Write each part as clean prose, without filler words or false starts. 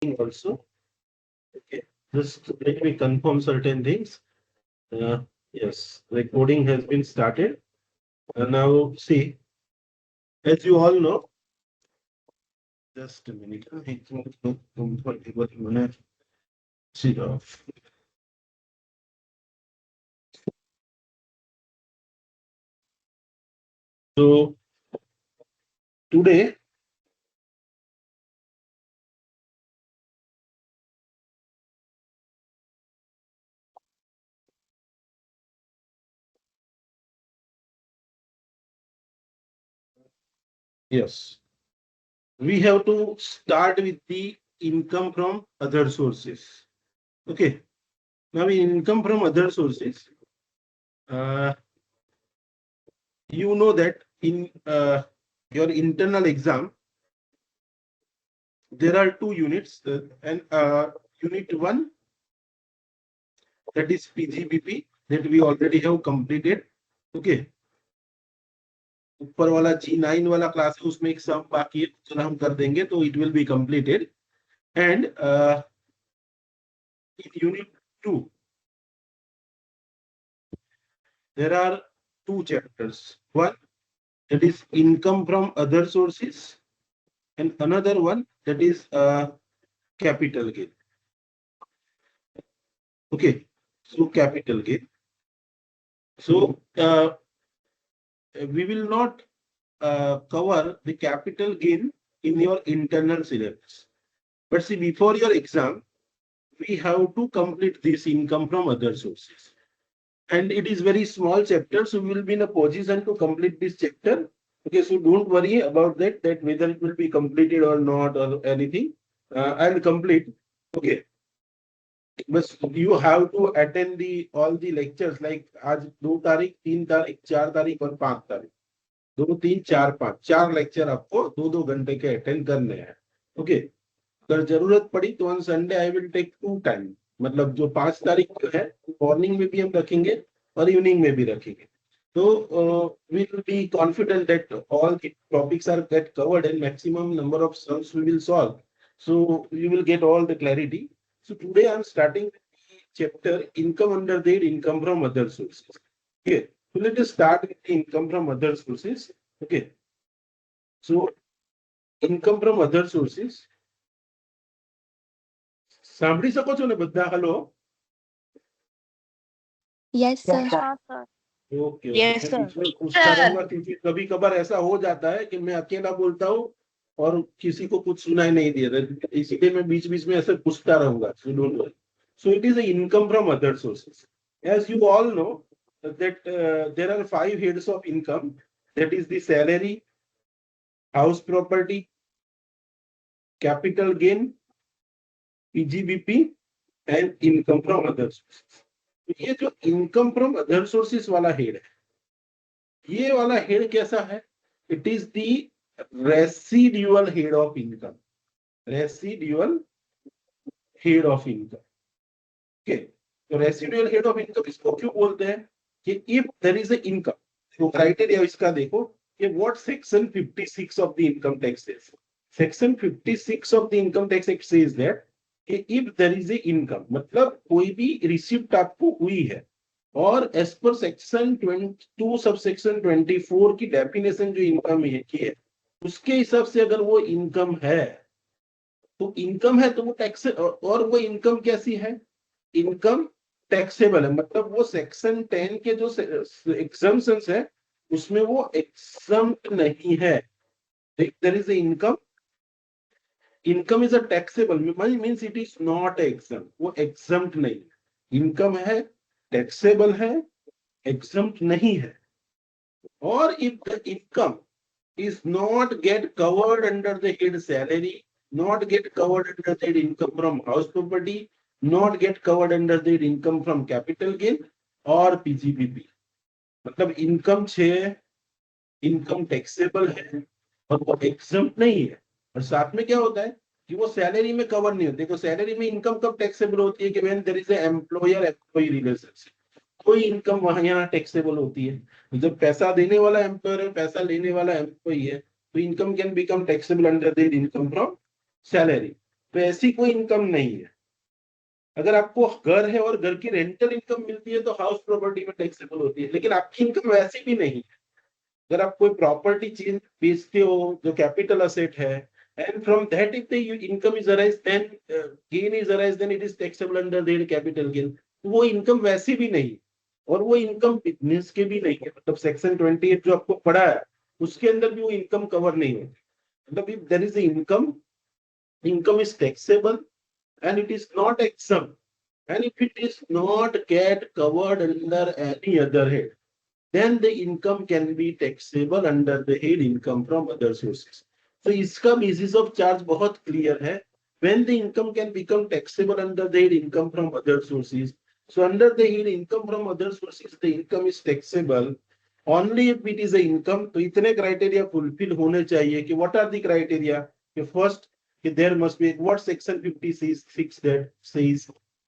also. Okay, just let me confirm certain things. Yes, recording has been started. Now, see, as you all know, just a minute. See, so today, yes, we have to start with the income from other sources. Okay, now in income from other sources, uh, you know that in your internal exam, there are two units, and unit one, that is PGBP, that we already have completed. Okay, ऊपर वाला G9 वाला class है, उसमें एक सम बाकी है, चलो हम कर देंगे तो it will be completed. And in unit 2 there are two chapters. One, that is income from other sources, and another one, that is capital gain. Okay, so capital gain. So we will not cover the capital gain in your internal syllabus. But see, before your exam, we have to complete this income from other sources. And it is very small chapter, so we will be in a position to complete this chapter. Okay, so don't worry about that whether it will be completed or not or anything. I'll complete. Okay. But you have to attend all the lectures, like आज 2 तारीख, 3 तारीख, 4 तारीख और 5 तारीख, 2, 3, 4, 5 4 lecture आपको 2-2 घंटे के attend करने हैं. ओके, अगर जरूरत पड़ी तो on Sunday I will take 2 time, मतलब जो 5 तारीख को है मॉर्निंग में भी हम रखेंगे और इवनिंग में भी रखेंगे. तो we will be confident that all the topics are get covered and maximum number of sums we will solve, so you will get all the clarity. So today I am starting with the chapter income under the income from other sources. Okay, so let us start with the income from other sources. Okay, so income from other sources. સાંભળી શકો છો ને બધા? Hello. Yes sir. हाँ sir. Okay, Yes, मैं sir. बीच में पूछता रहूंगा क्योंकि कभी कभार ऐसा हो जाता है कि मैं अकेला बोलता हूँ और किसी को कुछ सुनाई नहीं दे रहा, इसीलिए मैं बीच बीच में ऐसे पूछता रहूंगा. So don't worry. So it is income from other sources. As you all know that there are 5 heads of income, that is the salary, house property, capital gain, PGBP and income from other sources. ये जो income from other sources वाला head है, ये वाला head कैसा है? It is the residual head of income. Residual head of income. Okay, तो residual head of income इसको क्यों बोलते हैं कि if there is a income, तो क्राइटेरिया इसका देखो कि what section 56 of the income tax is. Section 56 of the income tax act says that if there is a income, मतलब कोई भी रिसिप्ट आपको हुई है, और as per section 22 sub section 24 की डेफिनेशन जो इनकम की है, उसके हिसाब से अगर वो इनकम है तो इनकम है, तो वो टैक्स, और वो इनकम कैसी है? इनकम टैक्सेबल है, मतलब वो सेक्शन 10 के जो एग्जम्पशंस है उसमें वो एग्जम्प्ट नहीं है. There is income, income is a taxable, means it is not exempt. वो एग्जम्प्ट नहीं, इनकम है, टैक्सेबल है, एग्जम्प्ट नहीं है. और if the income is not get covered under the head salary, not get covered under the income from house property, not get covered under the income from capital gain or PGBP, मतलब income 6 income taxable है और वो exempt नहीं है. और साथ में क्या होता है कि वो सैलरी में कवर नहीं होती. देखो, सैलरी में इनकम कब टैक्सेबल होती है कि when there is a employer employee relationship, कोई इनकम वहां यहाँ टैक्सेबल होती है. जब पैसा देने वाला एम्प्लॉयर है, पैसा लेने वाला एम्प्लॉई है, तो income can become taxable under the income from salary. तो ऐसी कोई इनकम नहीं है। अगर आपको घर है और घर की रेंटल इनकम मिलती है तो हाउस प्रॉपर्टी में टैक्सेबल होती है, लेकिन आपकी इनकम वैसी भी नहीं है। अगर आप कोई प्रॉपर्टी चीज बेचते हो जो कैपिटल असेट है, and from that if the income is arise then gain is arise then it is taxable under their capital gain. वो इनकम वैसी भी नहीं, और वो इनकम बिजनेस के भी नहीं है। मतलब सेक्शन 28 जो आपको पढ़ा है उसके अंदर भी वो इनकम कवर नहीं होती। मतलब if there is income, income is taxable and it is not exempt, and if it is not get covered under any other head, then the income can be taxable under the head income from other sources. So इसका basis of charge बहुत clear है। When the income can become taxable under the head income from other sources, so under the head income from other sources the income is taxable only if it is a income। तो इतने criteria fulfill होने चाहिए कि what are the criteria? कि first, there must be what section 56 that says,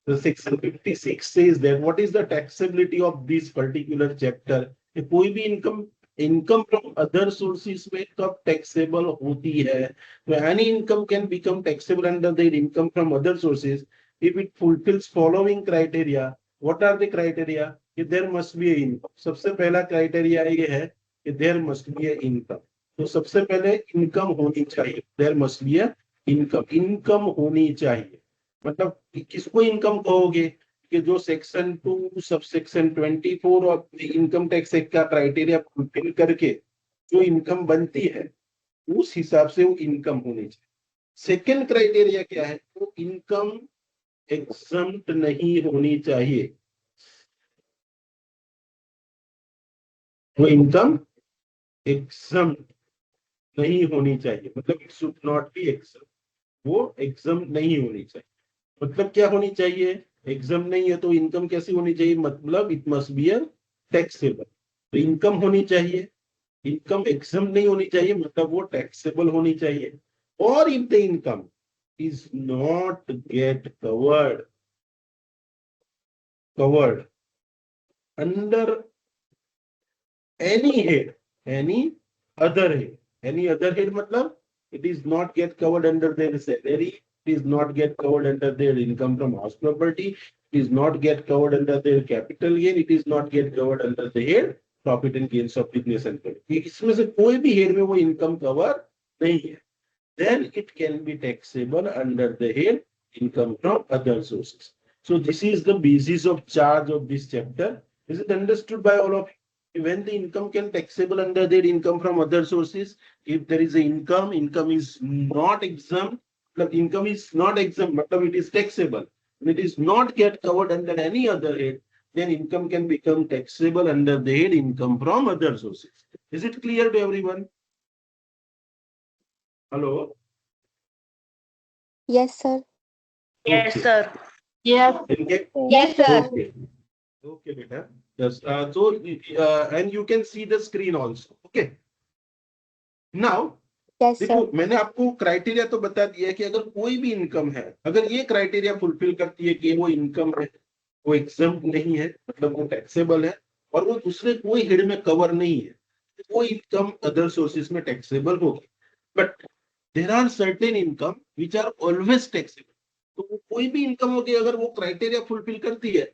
the section 56 says that what is the taxability of this particular chapter। कि कोई भी income from other sources में कब टैक्सेबल होती है। तो any income can become taxable under the income from other sources if it fulfils following criteria. What are the criteria? कि there must be income. सबसे पहला क्राइटेरिया ये है कि देयर मस्ट बी इनकम। तो सबसे पहले इनकम होनी चाहिए, देयर मस्ट बी इनकम होनी चाहिए। मतलब किसको इनकम कहोगे? कि जो सेक्शन 2 सब सेक्शन 24 और इनकम टैक्स एक्ट का क्राइटेरिया फुलफिल करके जो इनकम बनती है उस हिसाब से वो इनकम होनी चाहिए। सेकेंड क्राइटेरिया क्या है? वो इनकम एग्जम्प्ट नहीं होनी चाहिए। वो इनकम एग्जम्प्ट नहीं होनी चाहिए, मतलब it should not be exempt. वो एग्जम्प्ट नहीं होनी चाहिए। मतलब क्या होनी चाहिए? एग्जाम नहीं है तो इनकम कैसी होनी चाहिए? मतलब it must be a taxable. तो इनकम होनी चाहिए, इनकम एग्जाम नहीं होनी चाहिए, मतलब वो टैक्सेबल होनी चाहिए। और if the income is not get covered under any other head any other head, मतलब it is not get covered under their salary, it is not get covered under their income from house property, it is not get covered under their capital gain, it is not get covered under the head profit and gains of business and credit। इसमें से कोई भी head में वो income cover नहीं है, then it can be taxable under the head income from other sources। So this is the basis of charge of this chapter। Is it understood by all of you? When the income can taxable under their income from other sources, if there is a income is not exempt, मतलब income is not exempt, मतलब it is taxable, it is not get covered under any other head, then income can become taxable under the head income from other sources। Is it clear to everyone? Hello? Yes, sir. Yes, Okay. sir. Yes. Okay. Yes, sir. Okay. Okay, beta. Yes. So, and you can see the screen also. Okay. Now, Yes, देखो sir. मैंने आपको criteria तो बता दिया कि अगर कोई भी इनकम है, अगर ये क्राइटेरिया फुलफिल करती है कि वो इनकम है, वो एग्जम्प्ट नहीं है, मतलब वो टैक्सेबल है, और वो दूसरे कोई हेड में कवर नहीं है, तो वो इनकम अदर सोर्सेज में टैक्सेबल होगी। But there are certain income which are always taxable. तो वो कोई भी इनकम होगी अगर वो क्राइटेरिया फुलफिल करती है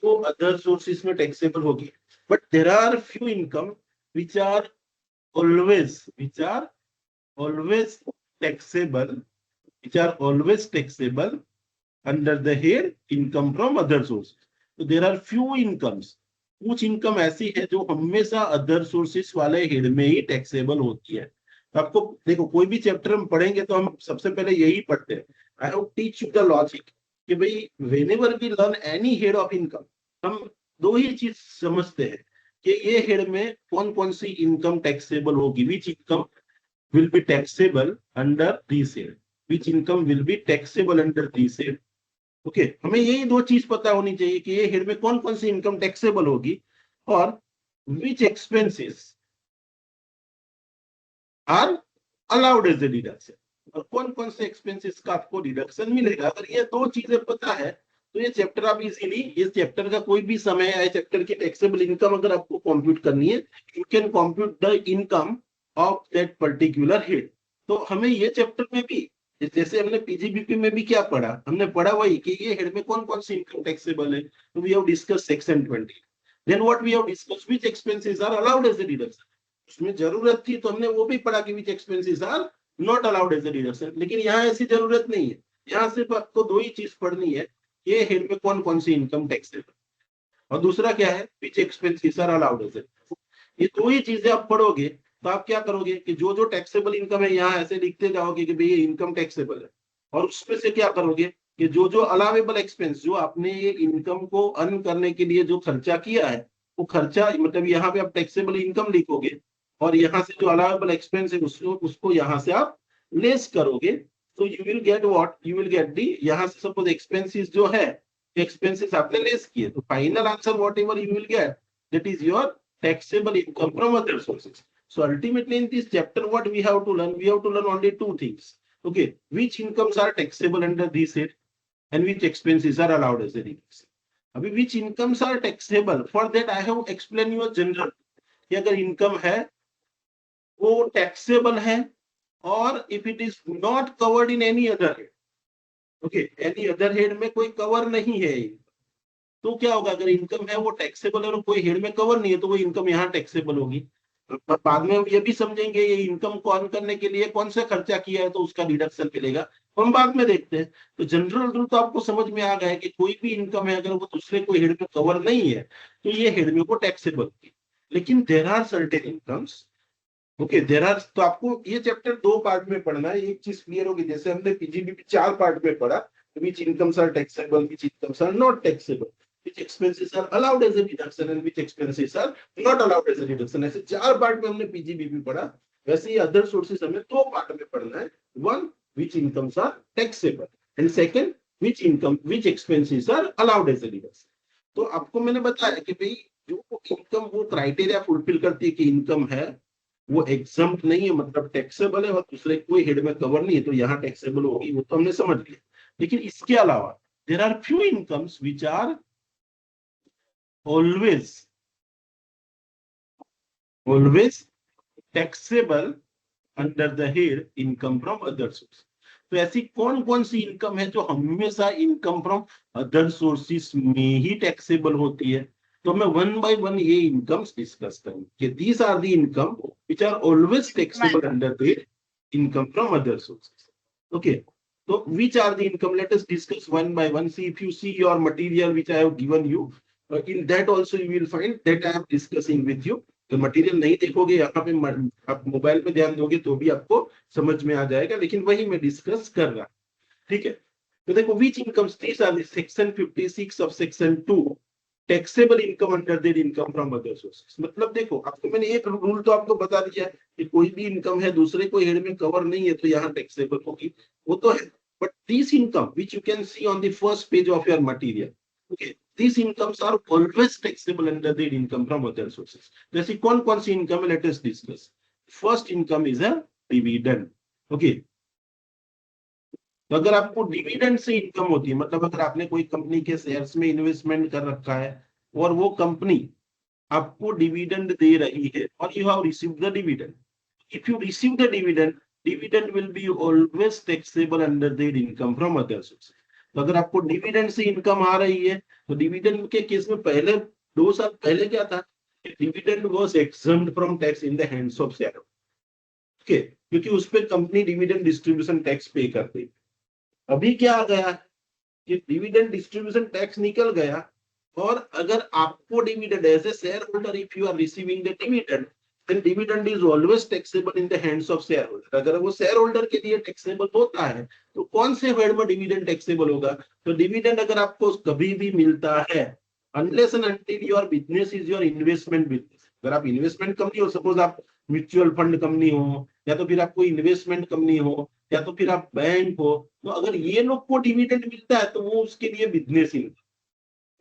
तो अदर सोर्सेज में टैक्सेबल होगी। But there are few income which are always taxable, which are always taxable under the head income from other sources। so there are few incomes, कुछ income ऐसी है जो हमेशा अदर सोर्सेस वाले head में ही टैक्सेबल होती है। तो आपको देखो कोई भी चैप्टर हम पढ़ेंगे तो हम सबसे पहले यही पढ़ते हैं, I have teach you the logic कि भाई whenever we learn any head of income, हम दो ही चीज समझते हैं कि ये हेड में कौन कौन सी इनकम टैक्सेबल होगी, विच income will be taxable under this head, which income will be taxable under this head। Okay, हमें यही दो चीज पता होनी चाहिए कि ये हेड में कौन कौन सी इनकम टैक्सेबल होगी और which expenses are allowed as a deduction, और कौन कौन से एक्सपेंसेस का आपको डिडक्शन मिलेगा। अगर ये दो चीजें पता है तो ये चैप्टर आप इजीली, इस चैप्टर का कोई भी समय है, चैप्टर की टैक्सेबल इनकम अगर आपको कंप्यूट करनी है, you can compute the income of that particular head. तो हमें ये चैप्टर में भी जैसे हमने पीजीबीपी में भी क्या पढ़ा, हमने पढ़ा वही कि ये हेड में कौन कौन सी इनकम टैक्सेबल है, तो we have discuss section 20। Then what we have discuss, which expenses are allowed as a deduction. उसमें जरूरत थी तो हमने वो भी पढ़ा कि which expenses are not allowed as a deduction, लेकिन यहाँ ऐसी जरूरत नहीं है। यहाँ सिर्फ आपको दो ही चीज पढ़नी है, ये हेड में कौन कौन सी इनकम टैक्सेबल, और दूसरा क्या है, which expenses are allowed as a. ये दो ही चीजें आप पढ़ोगे तो आप क्या करोगे कि जो जो टैक्सेबल इनकम है यहाँ ऐसे लिखते जाओगे कि भाई ये इनकम टैक्सेबल है, और उसमें से क्या करोगे कि जो जो अलावेबल एक्सपेंस, जो आपने ये इनकम को अर्न करने के लिए जो खर्चा किया है, वो खर्चा मतलब यहाँ पे आप टैक्सेबल इनकम लिखोगे, और यहाँ से जो अलावेबल एक्सपेंस है उसको यहाँ से आप लेस करोगे। तो you will get what, you will get the, यहाँ से सपोज एक्सपेंसेस जो है, एक्सपेंसेस आपने लेस किए, तो final answer what ever you will get, that is your taxable income from other sources. So ultimately in this chapter, what we have to learn? We have to learn only two things. Okay, which incomes are taxable under this head and which expenses are allowed as a deduction. अभी which incomes are taxable? For that I have explained you a general कि अगर income है वो taxable है, और if it is not covered in any other head, okay, any other head में कोई cover नहीं है, तो क्या होगा, अगर इनकम है वो टैक्सेबल है और कोई हेड में कवर नहीं है तो वो इनकम यहाँ टैक्सेबल होगी। बाद में हम ये भी समझेंगे ये इनकम को अर्न करने के लिए कौन सा खर्चा किया है तो उसका डिडक्शन मिलेगा, तो हम बाद में देखते हैं। तो जनरल रूल तो आपको समझ में आ गया है कि कोई भी इनकम है अगर वो दूसरे कोई हेड में कवर नहीं है तो ये हेड में को टैक्सेबल होगी। लेकिन there are certain incomes, okay there are, तो आपको ये चैप्टर दो पार्ट में पढ़ना है, एक चीज क्लियर होगी। जैसे हमने पीजीबीपी 4 पार्ट में पढ़ा, which incomes are taxable, which incomes are not taxable, which expenses are allowed as a deduction and which expenses are not allowed as a deduction, ऐसे 4 पार्ट में हमने पीजीबीपी पढ़ा। वैसे ही अदर सोर्सेस हमें 2 part में पढ़ना है, one which incomes are taxable and second which expenses are allowed as a deduction। तो आपको मैंने बताया कि भाई जो इनकम वो क्राइटेरिया फुलफिल करती है कि इनकम है वो एग्जम्प्ट नहीं है, मतलब टैक्सेबल है, और दूसरे कोई हेड में कवर नहीं है तो यहाँ टैक्सेबल होगी, वो तो हमने समझ लिया। लेकिन इसके अलावा there are few incomes which are always taxable under the head income from other source. तो ऐसी कौन कौन सी इनकम है जो हमेशा इनकम फ्रॉम अदर सोर्सेस में ही टैक्सेबल होती है, तो मैं वन बाय वन ये इनकम्स डिस्कस करूं कि these are the income which are always taxable under the income from other sources. Okay, so which are the income? Let us discuss one by one. See, if you see your material which I have given you, in that also you will find that I am discussing with you. तो material नहीं देखोगे यहाँ पे, आप mobile पे ध्यान दोगे तो भी आपको समझ में आ जाएगा, लेकिन वही मैं डिस्कस कर रहा, ठीक है। तो देखो which incomes, these are the section 56 of section 2 taxable income under their income from other sources. मतलब देखो आपको मैंने एक रूल तो आपको बता दिया कि कोई भी इनकम है दूसरे कोई हेड में कवर नहीं है तो यहाँ टैक्सेबल होगी, वो तो है। But this income which you can see on the first page of your material, okay, this incomes are always taxable under there income from other sources. जैसे कौन कौन सी इनकम है, let us discuss. First income is a dividend, okay. तो अगर आपको dividend से income होती है, मतलब अगर आपने कोई कंपनी के शेयर्स में इन्वेस्टमेंट कर रखा है और वो कंपनी आपको डिविडेंड दे रही है और you have received the dividend, if you receive the dividend, dividend will be always taxable under there income from other sources. तो अगर आपको डिविडेंड से इनकम आ रही है तो डिविडेंड के केस में पहले 2 साल पहले क्या था, dividend was exempt from tax in the hands of share, okay, क्योंकि उस पे कंपनी डिविडेंड डिस्ट्रीब्यूशन टैक्स पे करती है। अभी क्या आ गया कि डिविडेंड डिस्ट्रीब्यूशन टैक्स निकल गया, और अगर आपको dividend as a shareholder, if you are receiving the dividend, then dividend is always taxable in the hands of shareholder. अगर वो शेयर होल्डर के लिए टैक्सेबल होता है तो कौन से हेड में डिविडेंड टैक्सेबल होगा? तो डिविडेंड अगर आपको कभी भी मिलता है, unless and until your business is your investment business, अगर आप इन्वेस्टमेंट कंपनी हो, सपोज आप म्यूचुअल फंड कंपनी हो, या तो फिर आप कोई इन्वेस्टमेंट कंपनी हो, या तो फिर आप बैंक हो, तो अगर ये लोग को डिविडेंड मिलता है तो वो उसके लिए बिजनेस इनकम,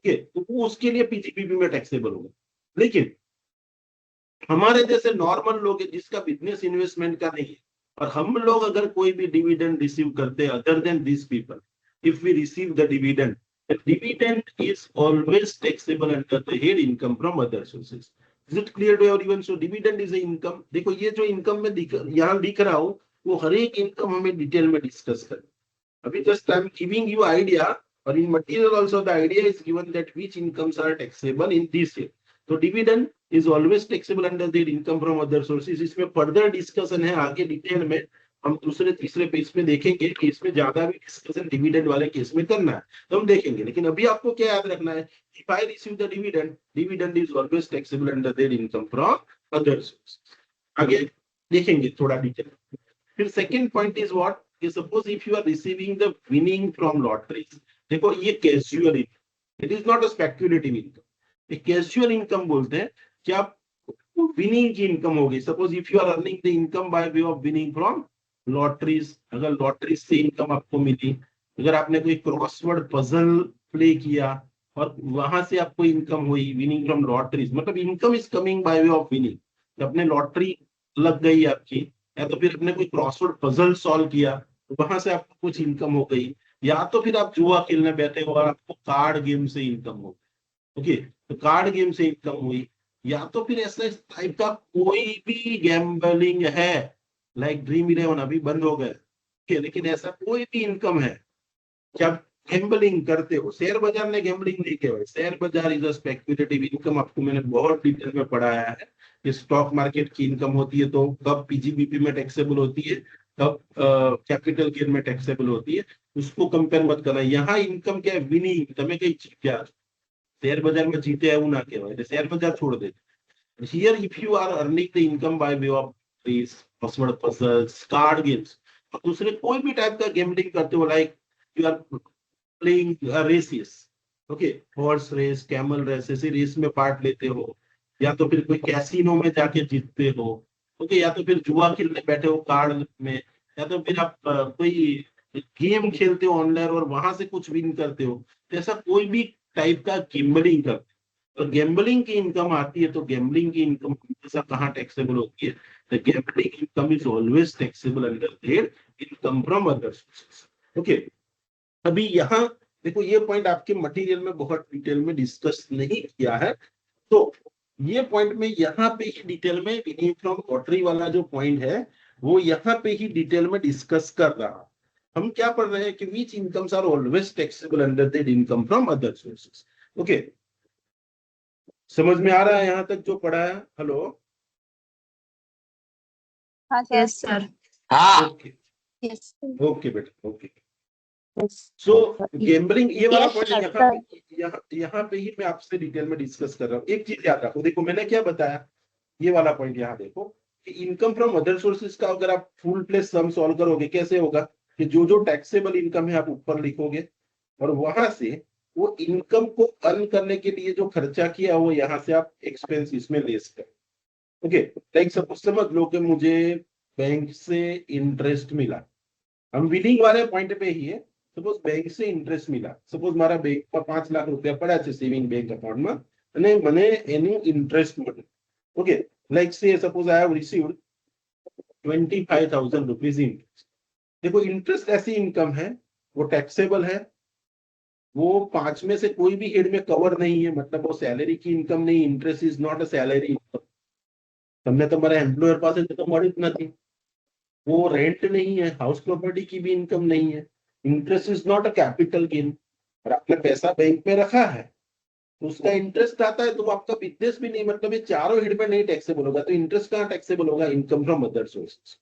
ठीक है, तो वो उसके लिए पीजीबीपी में टैक्सेबल होगा। लेकिन हमारे जैसे नॉर्मल लोग हैं जिसका बिजनेस इन्वेस्टमेंट का नहीं है, और हम लोग अगर कोई भी डिविडेंड रिसीव करते हैं other than this people, if we receive the dividend, the dividend is always taxable under the head income from other sources. Is it clear to everyone? So dividend is a income. देखो ये जो income में यहाँ लिख रहा हूँ वो हर एक इनकम हमें डिटेल में डिस्कस करें। अभी just I am giving you idea, और in material also the idea is given that which incomes are taxable in this year. तो dividend is always taxable under the income from other sources. इसमें further discussion है आगे detail में, हम दूसरे तीसरे page में देखेंगे कि इसमें ज्यादा भी डिस्कशन डिविडेंड वाले केस में करना है तो हम देखेंगे। लेकिन अभी आपको क्या याद रखना है, if I receive the dividend, dividend is always taxable under the income from other sources. आगे देखेंगे थोड़ा डिटेल। फिर सेकंड पॉइंट इज व्हाट, कि suppose if you are receiving the winning from lotteries. देखो ये casual income, it is not a speculative income. ये casual income बोलते हैं कि आप विनिंग की इनकम होगी। Suppose if you are earning the income by way of winning from lotteries, अगर लॉटरीज से इनकम आपको मिली, अगर आपने कोई क्रॉसवर्ड पजल प्ले किया और वहां से आपको इनकम हुई विनिंग फ्रॉम लॉटरीज, मतलब income is coming by way of winning. अपने लॉटरी लग गई आपकी, या तो फिर आपने कोई क्रॉसवर्ड पजल सॉल्व किया तो वहां से आपको कुछ इनकम हो गई, या तो फिर आप जुआ खेलने बैठे हो और आपको कार्ड गेम से इनकम हो, ओके, तो कार्ड गेम से इनकम हुई, या तो फिर ऐसा टाइप का कोई भी गैम्बलिंग है, लाइक ड्रीम इलेवन अभी बंद हो गया, लेकिन ऐसा कोई भी इनकम है जब गैम्बलिंग करते हो। शेयर बाजार ने गैम्बलिंग नहीं किया भाई, शेयर बाजार इज अ स्पेक्युलेटिव इनकम, आपको मैंने बहुत डिटेल में पढ़ाया है कि स्टॉक मार्केट की इनकम होती है तो कब पीजीबीपी में टैक्सेबल होती है, कब कैपिटल गेन में टैक्सेबल होती है, उसको कंपेयर मत करना। यहाँ इनकम क्या है, विनिंग, તમે કઈ જીત્યા शेयर बाजार में जीते हैं ना कहेवाय, शेयर बाजार छोड़ दे। Here if you are earning the income by way of this password puzzles, card games, और दूसरे कोई भी टाइप का गेमलिंग करते हो, like you are playing races, okay, horse race, camel race, ऐसे रेस में पार्ट लेते हो, या तो फिर कोई कैसीनो में जाके जीतते हो, ओके, या तो फिर जुआ खेलने बैठे हो कार्ड में, या तो फिर आप कोई गेम खेलते हो ऑनलाइन और वहां से कुछ विन करते हो, तो ऐसा कोई भी टाइप का गेम्बलिंग करते हो, तो गैम्बलिंग की इनकम आती है, तो गैम्बलिंग की इनकम हमेशा कहाँ टैक्सेबल होती है, the gambling income is always taxable under there income from other sources, okay. अभी यहाँ देखो ये पॉइंट आपके मटेरियल में बहुत डिटेल में डिस्कस नहीं किया है, तो ये पॉइंट में यहाँ पे ही डिटेल में विनिंग फ्रॉम लॉटरी वाला जो पॉइंट है वो यहाँ पे ही डिटेल में डिस्कस कर रहा। हम क्या पढ़ रहे हैं कि which incomes are always taxable under the income from other sources, okay. समझ में आ रहा है यहाँ तक जो पढ़ा है? हेलो, हाँ sir. Yes sir. Okay yes okay बेटा, ओके। सो गैम्बलिंग ये वाला पॉइंट यहाँ पे ही मैं आपसे डिटेल में डिस्कस कर रहा हूँ। एक चीज याद रखो, देखो मैंने क्या बताया, ये वाला पॉइंट यहाँ देखो कि इनकम फ्रॉम अदर सोर्सेज का अगर आप फुल प्लेस सम सॉल्व करोगे कैसे होगा, कि जो जो टैक्सेबल इनकम है आप ऊपर लिखोगे, और वहां से वो इनकम को अर्न करने के लिए जो खर्चा किया वो यहाँ से आप एक्सपेंस इसमें लेस कर, ओके। लाइक सपोज समझ लो कि मुझे बैंक से इंटरेस्ट मिला, हम विनिंग वाले पॉइंट पे ही है। सपोज बैंक से इंटरेस्ट मिला, सपोज मारा बैंक पर 5 लाख रुपया पड़ा है सेविंग बैंक अकाउंट में, અને મને એની ઇન્ટરેસ્ટ મળે, ઓકે, લાઈક સે suppose I have received 25,000 rupees interest. देखो इंटरेस्ट ऐसी इनकम है, वो टैक्सेबल है, वो 5 में से कोई भी हेड में कवर नहीं है, मतलब वो सैलरी की इनकम नहीं, interest is not a salary income. તમને તમારા એમ્પ્લોયર પાસેથી તો મળી જ નથી, वो रेंट नहीं है, हाउस प्रॉपर्टी की भी इनकम नहीं है, interest is not a capital gain, और आपने पैसा बैंक में रखा है तो उसका इंटरेस्ट आता है, तो वो आपका बिजनेस भी नहीं, मतलब ये चारों हेड में नहीं टैक्सेबल होगा, तो इंटरेस्ट कहाँ टैक्सेबल होगा, इनकम फ्रॉम अदर सोर्सेज।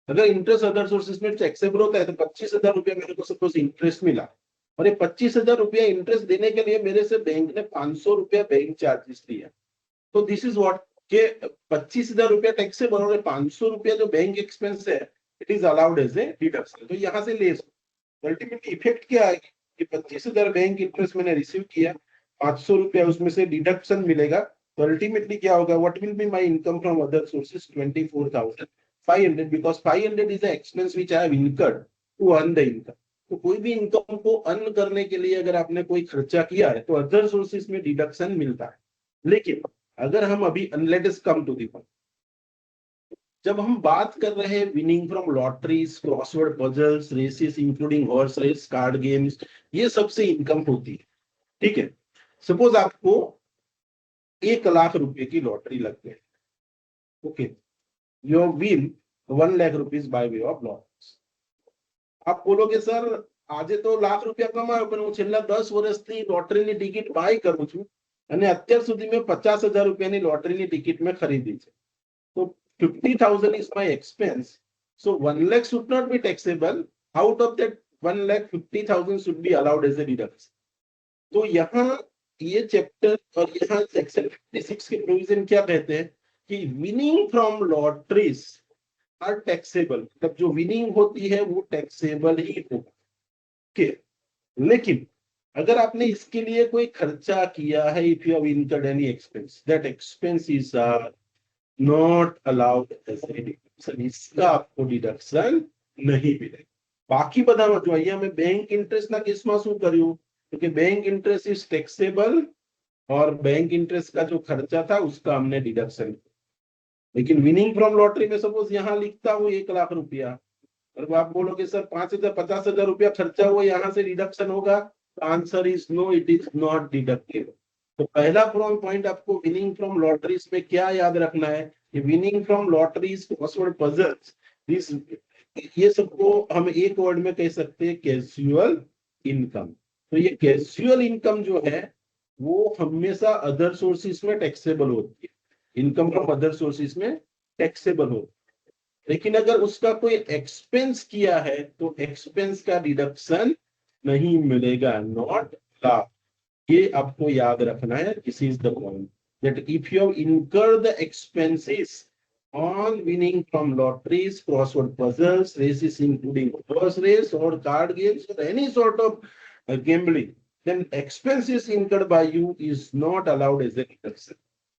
अगर इंटरेस्ट अदर सोर्सेज में टैक्सेबल होता है तो 25,000 रुपया मेरे को सपोज इंटरेस्ट मिला, और ये 25,000 रुपया इंटरेस्ट देने के लिए मेरे से बैंक ने 500 रुपया बैंक चार्जेस लिया, तो दिस इज व्हाट, के 25,000 रुपया टैक्सेबल और 500 रुपया जो बैंक एक्सपेंस है it is allowed as a deduction, तो यहाँ से लेस। अल्टीमेटली इफेक्ट क्या है कि 25,000 बैंक इंटरेस्ट मैंने रिसीव किया, 500 रुपया उसमें से डिडक्शन मिलेगा, तो अल्टीमेटली क्या होगा, what will be my income from other sources, 24,500, because 500 is the expense which I have incurred to earn the income. तो कोई भी इनकम को अर्न करने के लिए अगर आपने कोई खर्चा किया है तो अदर सोर्सेज में डिडक्शन मिलता है। लेकिन अगर हम अभी let us come to the point, जब हम बात कर रहे हैं winning from lotteries, crossword puzzles, races including horse race, card games, ये सबसे इनकम होती है, ठीक है। सपोज आपको 1 लाख रुपए की लॉटरी लग गई, okay, your win 1 lakh rupees bye way of loss. आप बोलोगे सर આજે તો લાખ રૂપિયા કમાયો પણ હું છેલ્લા 10 વર્ષથી લોટરીની ટિકિટ બાય કરું છું અને અત્યાર સુધી મેં 50,000 રૂપિયાની લોટરીની ટિકિટ મેં ખરીદી છે, તો 50,000 is my expense, so 1 lakh should not be taxable. Out of that 1,50,000 should be allowed as a deduction. तो यहाँ ये चैप्टर और यहाँ सेक्शन 56 के प्रोविजन क्या कहते हैं कि winning from lotteries are taxable, मतलब जो विनिंग होती है वो टैक्सेबल ही होगा। लेकिन अगर आपने इसके लिए कोई खर्चा किया है, if you have incurred any expense, that expense is not allowed as a deduction, इसका आपको डिडक्शन नहीं मिलेगा। बाकी बधामा जो અહીંયા મેં બેંક ઇન્ટરેસ્ટ ના કેસમાં શું કર્યું तो कि बैंक इंटरेस्ट इज टैक्सेबल और बैंक इंटरेस्ट का जो खर्चा था उसका हमने डिडक्शन। लेकिन विनिंग फ्रॉम लॉटरी में सपोज यहाँ लिखता हूँ 1 लाख रुपया, और आप बोलोगे सर 5,000 50,000 रुपया खर्चा हुआ यहाँ से डिडक्शन होगा, तो answer is no, it is not deductible. तो पहला पॉइंट आपको विनिंग फ्रॉम लॉटरीज में क्या याद रखना है, winning from lotteries crossword puzzles, this ये सबको हम एक वर्ड में कह सकते हैं कैजुअल इनकम। तो ये कैजुअल इनकम जो है वो हमेशा अदर सोर्सेस में टैक्सेबल होती है, इनकम फ्रॉम अदर सोर्सेस में टैक्सेबल होती है। लेकिन अगर उसका कोई एक्सपेंस किया है तो एक्सपेंस का डिडक्शन नहीं मिलेगा, नॉट लाभ। ये आपको याद रखना है, this is the point that if you have incurred the expenses on winning from lotteries, crossword puzzles, races including horse race or card games or any sort of gambling, then expenses incurred by you is not allowed as a deduction.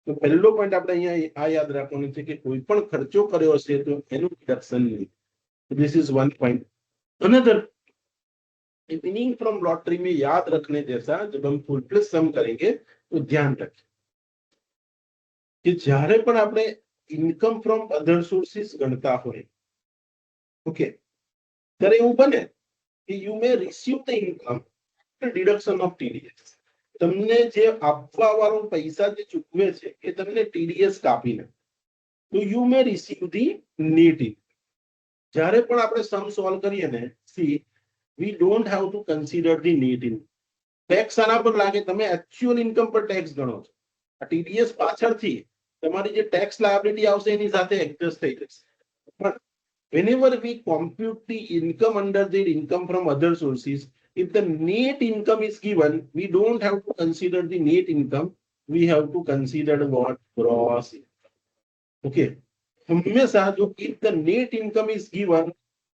तो पहलो point આપણે અહીંયા આ યાદ રાખવાનું છે કે કોઈ પણ ખર્ચો કર્યો હશે તો એનું ડિડક્શન નહીં। This is one point. Another winning from lottery में याद रखने जैसा, जब हम फुल प्लस सम करेंगे तो ध्यान रखें कि જ્યારે પણ આપણે इनकम फ्रॉम अदर सोर्सेस गणता हो, ओके, ત્યારે એવું બને કે you may receive the income after deduction of TDS, તમને જે આપવા વાળો પૈસા જે ચૂકવે છે એ તમને TDS કાપીને, તો you may receive the net income। જ્યારે પણ આપણે સમ સોલ્વ કરીએ ને, see we don't have to consider the net income, tax આના પર લાગે, તમે એક્ચ્યુઅલ ઇન્કમ પર ટેક્સ ગણો છો, આ TDS પાછળથી તમારી જે ટેક્સ લાયબિલિટી આવશે એની સાથે એડજસ્ટ થઈ જશે। પણ whenever we compute the income under the income from other sources, if the net income is given, we don't have to consider the net income, we have to consider what? Gross income, okay। हमेशा जो if the net income is given,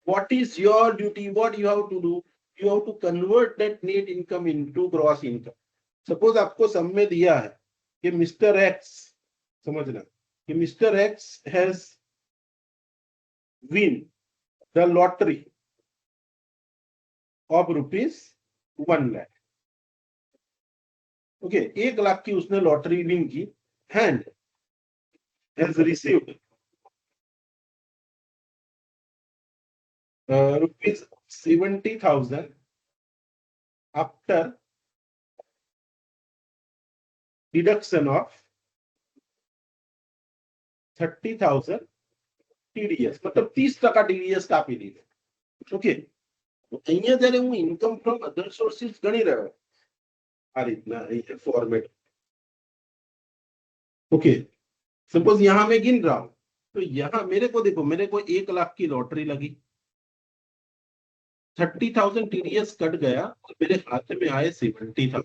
what is your duty, what you have to do, you have to convert that net income into gross income। Suppose आपको सम में दिया है कि mister x, समझना कि mister x has win the lottery of ₹1 lakh, okay, 1 lakh की उसने lottery win की, and has received ₹70,000 after deduction of 30,000 TDS, मतलब 30% TDS કાપી દીધો, ઓકે। તો અહીંયા જ્યારે હું ઇન્કમ ફ્રોમ અધર સોર્સિસ ગણી રહ્યો આ રીતના અહીંયા ફોર્મેટ, ओके, सपोज यहाँ मैं गिन रहा हूं, तो यहाँ मेरे को देखो, मेरे को 1 लाख की लॉटरी लगी, 30,000 TDS कट गया और मेरे हाथ में आए 70,000।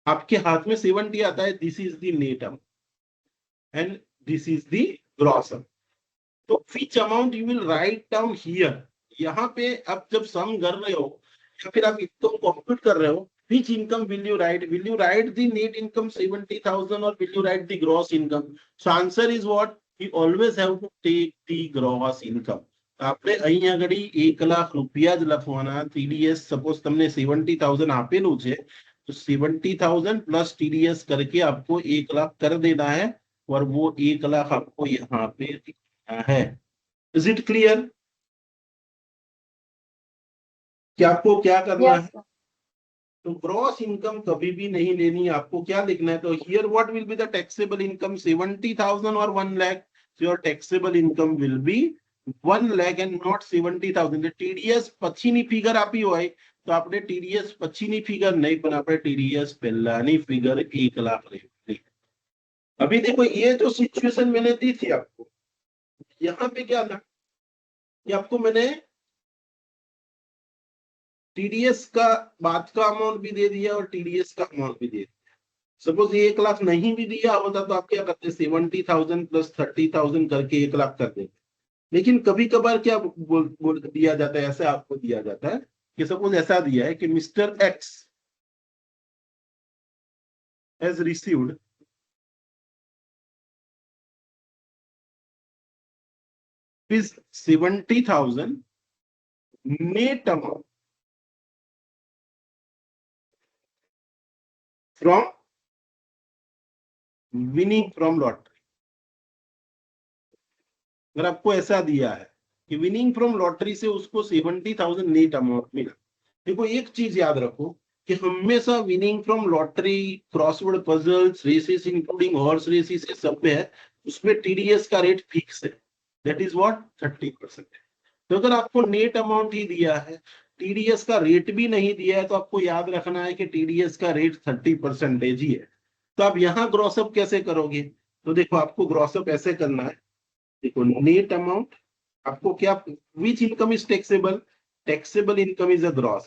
आपके हाथ में 70 आता है, this is the net amount and this is the gross sum। तो which amount you will write down here, यहाँ पे आप जब सम कर रहे हो या फिर आप इनकम कंप्यूट कर रहे हो, which income will you write the net income 70,000 or will you write the gross income? So answer is what? You always have to take the gross income। આપણે અહીં આગળ 1 લાખ રૂપિયા જ લખવાના, TDS સપોઝ તમને 70,000 આપેલું છે तो 70,000 प्लस TDS करके आपको 1 लाख कर देना है, और वो 1 लाख आपको यहाँ पे दिखना है। Is it clear? क्या आपको क्या करना Yes, है? तो ग्रॉस इनकम कभी भी नहीं लेनी, आपको क्या लिखना है, तो here what will be the taxable income 70,000 और 1 lakh, your taxable income will be 1 lakh and not 70,000 TDS पछीनी ફિગર આપી હોય તો આપણે ટીડીએસ પછીની ફિગર નહીં પણ આપણે ટીડીએસ પહેલાની ફિગર 1 લાખ લેવી। अभी देखो ये जो सिचुएशन मैंने दी थी आपको, यहाँ पे क्या था कि आपको मैंने टीडीएस का बाद का अमाउंट भी दे दिया और टीडीएस का अमाउंट भी दे दिया। सपोज ये 1 लाख नहीं भी दिया होता तो आप क्या करते, 70,000 प्लस 30,000 करके 1 लाख कर देते। लेकिन कभी कभार क्या बोल दिया जाता है, ऐसा आपको दिया जाता है कि सपोज ऐसा दिया है कि mister x has received is 70,000 net amount from winning from lottery। अगर आपको ऐसा दिया है कि विनिंग फ्रॉम लॉटरी से उसको 70,000 नेट अमाउंट मिला, देखो एक चीज याद रखो कि हमेशा winning from lottery, crossword puzzles, races including horse races, सब में है उसमें टीडीएस का रेट फिक्स है, दैट इज व्हाट 30%। तो अगर आपको नेट अमाउंट ही दिया है, टीडीएस का रेट भी नहीं दिया है, तो आपको याद रखना है कि टीडीएस का रेट 30% ही है। तो आप यहाँ ग्रॉसअप कैसे करोगे, तो देखो आपको ग्रॉसअप ऐसे करना है, देखो नेट अमाउंट आपको क्या, विच income is taxable, taxable income is a gross,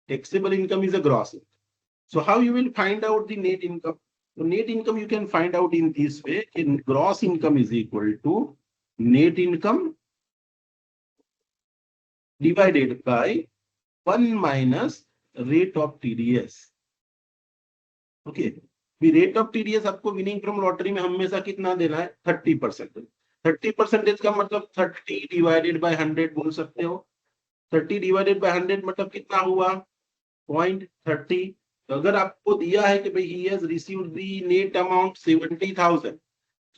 taxable income is a gross. So how you will find out the net income? So net income you can find out in this way, in gross income is equal to net income divided by 1 minus rate of TDS। Okay, the rate of TDS आपको winning from lottery में हमेशा कितना देना है, 30%। 30% का मतलब 30 divided by 100 बोल सकते हो। 30 डिवाइडेड बाय 100 मतलब कितना हुआ, 0.30। तो अगर आपको दिया है कि भाई he has received the net amount 70,000,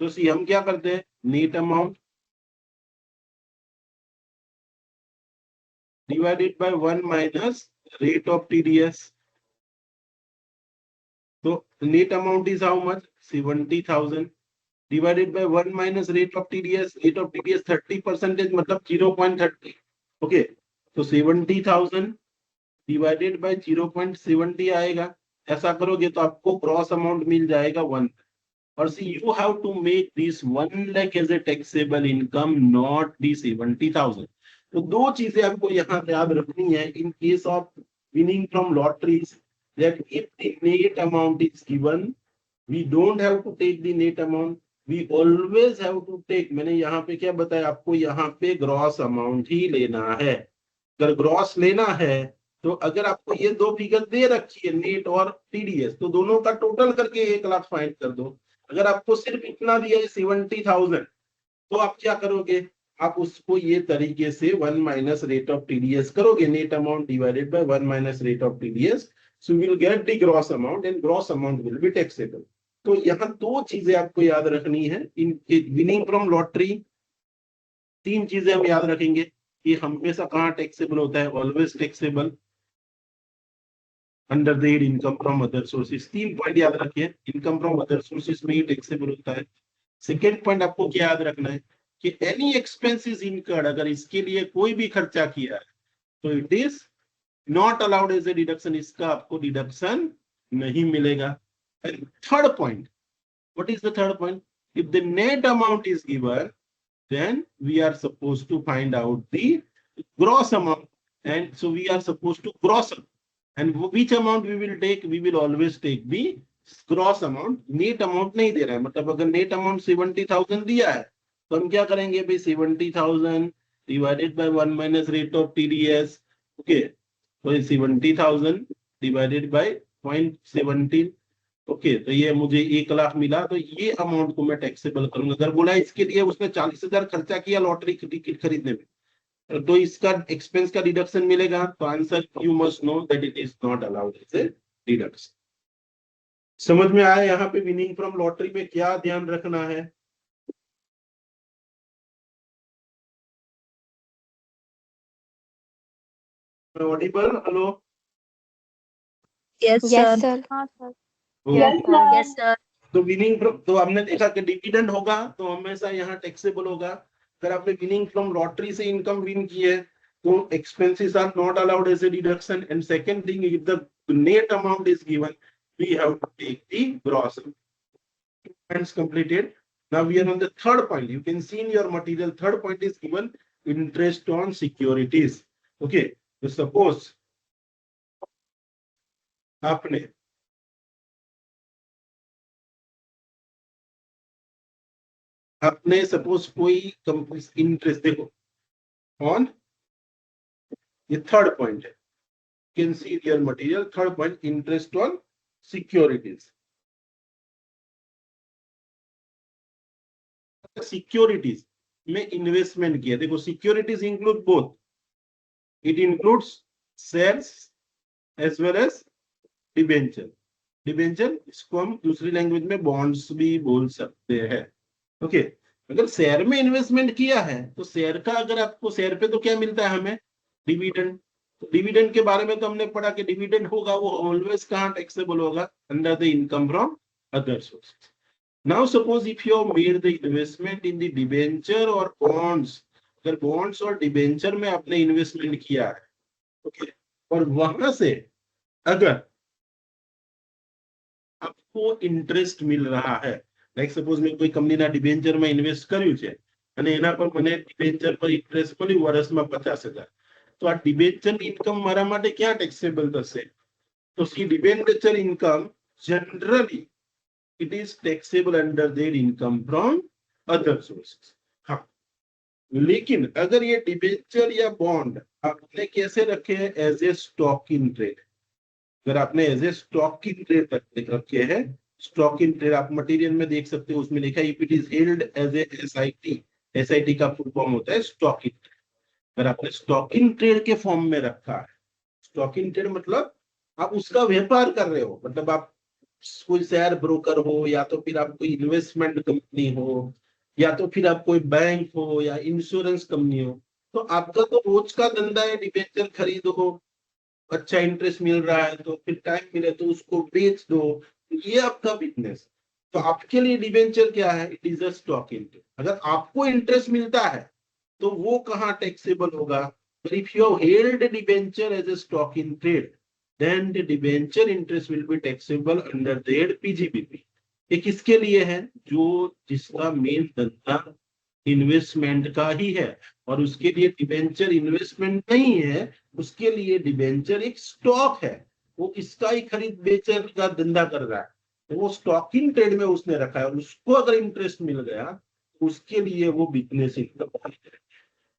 तो सी हम क्या करते हैं, net amount divided by 1 minus rate of TDS. तो net amount is how much, 70,000 divided by 1 minus rate of TDS. Rate of TDS 30% मतलब 0.30। ओके, तो 70,000 डिवाइडेड बाय 0.70 आएगा। ऐसा करोगे तो आपको ग्रॉस अमाउंट मिल जाएगा 1। और see you have to make this 1 lakh as a taxable income, not the 70,000। तो दो चीजें आपको यहाँ याद रखनी है in case of winning from lotteries, that if the net amount is given, we don't have to take the net amount, we always have to take, मैंने यहाँ पे क्या बताया आपको, यहाँ पे ग्रॉस अमाउंट ही लेना है। अगर ग्रॉस लेना है तो अगर आपको ये दो फिगर दे रखी है, नेट और टीडीएस, तो दोनों का टोटल करके 1 लाख फाइंड कर दो। अगर आपको सिर्फ इतना दिया है 70,000, तो आप क्या करोगे, आप उसको ये तरीके से 1 माइनस रेट ऑफ टीडीएस करोगे, net amount divided by 1 minus rate of TDS, so will get the gross amount and gross amount will be taxable. तो यहाँ दो चीजें आपको याद रखनी है इन विनिंग फ्रॉम लॉटरी। तीन चीजें हम याद रखेंगे कि हमेशा कहाँ टैक्सेबल होता है, always taxable under the head income from other sources. 3 point याद रखिए, इनकम फ्रॉम अदर सोर्सेज में ही टैक्सेबल होता है। सेकेंड पॉइंट आपको क्या याद रखना है कि एनी एक्सपेंसेस इनकर्ड, अगर इसके लिए कोई भी खर्चा किया है तो it is not allowed as a deduction, इसका आपको डिडक्शन नहीं मिलेगा। Third point, what is the third point, if the net amount is given, then we are supposed to find out the gross amount, and so we are supposed to gross up, and which amount we will take, we will always take the gross amount। Net amount नहीं दे रहा है, मतलब अगर net amount 70,000 दिया है तो हम क्या करेंगे भाई, 70,000 divided by 1 minus rate of TDS. Okay, तो 70,000 डिवाइडेड बाय 0.17। ओके, तो ये मुझे 1 लाख मिला, तो ये अमाउंट को मैं टैक्सेबल करूंगा। अगर बोला इसके लिए उसने 40,000 खर्चा किया लॉटरी की टिकट खरीदने में, तो इसका एक्सपेंस का डिडक्शन मिलेगा। तो answer you must know that it is not allowed as a deduction. समझ में आया यहाँ पे विनिंग फ्रॉम लॉटरी में क्या ध्यान रखना है? Audible? Hello? Yes, Yes, sir. sir. Yes, sir. Yes, sir. तो विनिंग फ्रॉम, तो हमने देखा कि डिविडेंड होगा तो हमेशा यहाँ टैक्सेबल होगा। अगर आपने विनिंग फ्रॉम लॉटरी से इनकम विन की है तो expenses are not allowed as a deduction. And second thing, if the net amount is given we have to take the gross. Points completed. Now we are on the third point. You can see in your material, third point is given interest on securities. Okay, so suppose आपने suppose कोई company interest, देखो on ये third point है, you can see your material, third point, interest on securities. Securities में investment किया, देखो securities include both, it includes shares as well as debenture. Debenture इसको हम दूसरी लैंग्वेज में बॉन्ड्स भी बोल सकते हैं। ओके, अगर शेयर में इन्वेस्टमेंट किया है तो शेयर का, अगर आपको शेयर पे तो क्या मिलता है हमें, डिविडेंड। तो डिविडेंड के बारे में तो हमने पढ़ा कि डिविडेंड होगा वो ऑलवेज कहाँ टैक्सेबल होगा, under the income from other sources. Now suppose if you have made the investment in the debenture or bonds, अगर bonds और debenture में आपने इन्वेस्टमेंट किया है, ओके, और वहां से अगर आपको इंटरेस्ट मिल रहा है, लाइक सपोज मैं कोई कंपनीના डिबेન્ચર માં ઇન્વેસ્ટ કર્યું છે અને એના પર મને ડિબેન્ચર પર ઇન્ટરેસ્ટ મળ્યું વર્ષમાં 50,000, તો આ ડિબેન્ચર ઇન્કમ મારા માટે ક્યાં ટેક્સેબલ થશે? તો C debenture income generally it is taxable under their income from other sources. हाँ, लेकिन अगर ये डिबेंचर या बॉन्ड आपने कैसे रखे हैं, as a stock in trade, अगर आपने as a stock in trade रखे हैं, स्टॉक इन ट्रेड आप मटेरियल में देख सकते हो, उसमें लिखा है if it is held as a SIT, SIT का फुल फॉर्म होता है स्टॉक इन ट्रेड। अगर आपने स्टॉक इन ट्रेड के फॉर्म में रखा है, स्टॉक इन ट्रेड मतलब आप उसका व्यापार कर रहे हो, मतलब आप कोई शेयर ब्रोकर हो, या तो फिर आप कोई इन्वेस्टमेंट कंपनी हो, या तो फिर आप कोई बैंक हो या इंश्योरेंस कंपनी हो, तो आपका तो रोज का धंधा है, डिबेंचर खरीदो, अच्छा इंटरेस्ट मिल रहा है तो फिर टाइम मिले तो उसको बेच दो, ये आपका बिजनेस। तो आपके लिए डिबेंचर क्या है, it is a stock in trade. अगर आपको इंटरेस्ट मिलता है तो वो कहाँ टैक्सेबल होगा, if you held debenture as a stock in trade then the debenture interest will be taxable under their PGBP। ये किसके लिए है, जो जिसका मेन धंधा इन्वेस्टमेंट का ही है, और उसके लिए डिबेंचर इन्वेस्टमेंट नहीं है, उसके लिए डिबेंचर एक स्टॉक है, वो इसका ही खरीद बेचने का धंधा कर रहा है, तो वो स्टॉक इन ट्रेड में उसने रखा है, और उसको अगर इंटरेस्ट मिल गया तो उसके लिए वो बिजनेस इनकम है।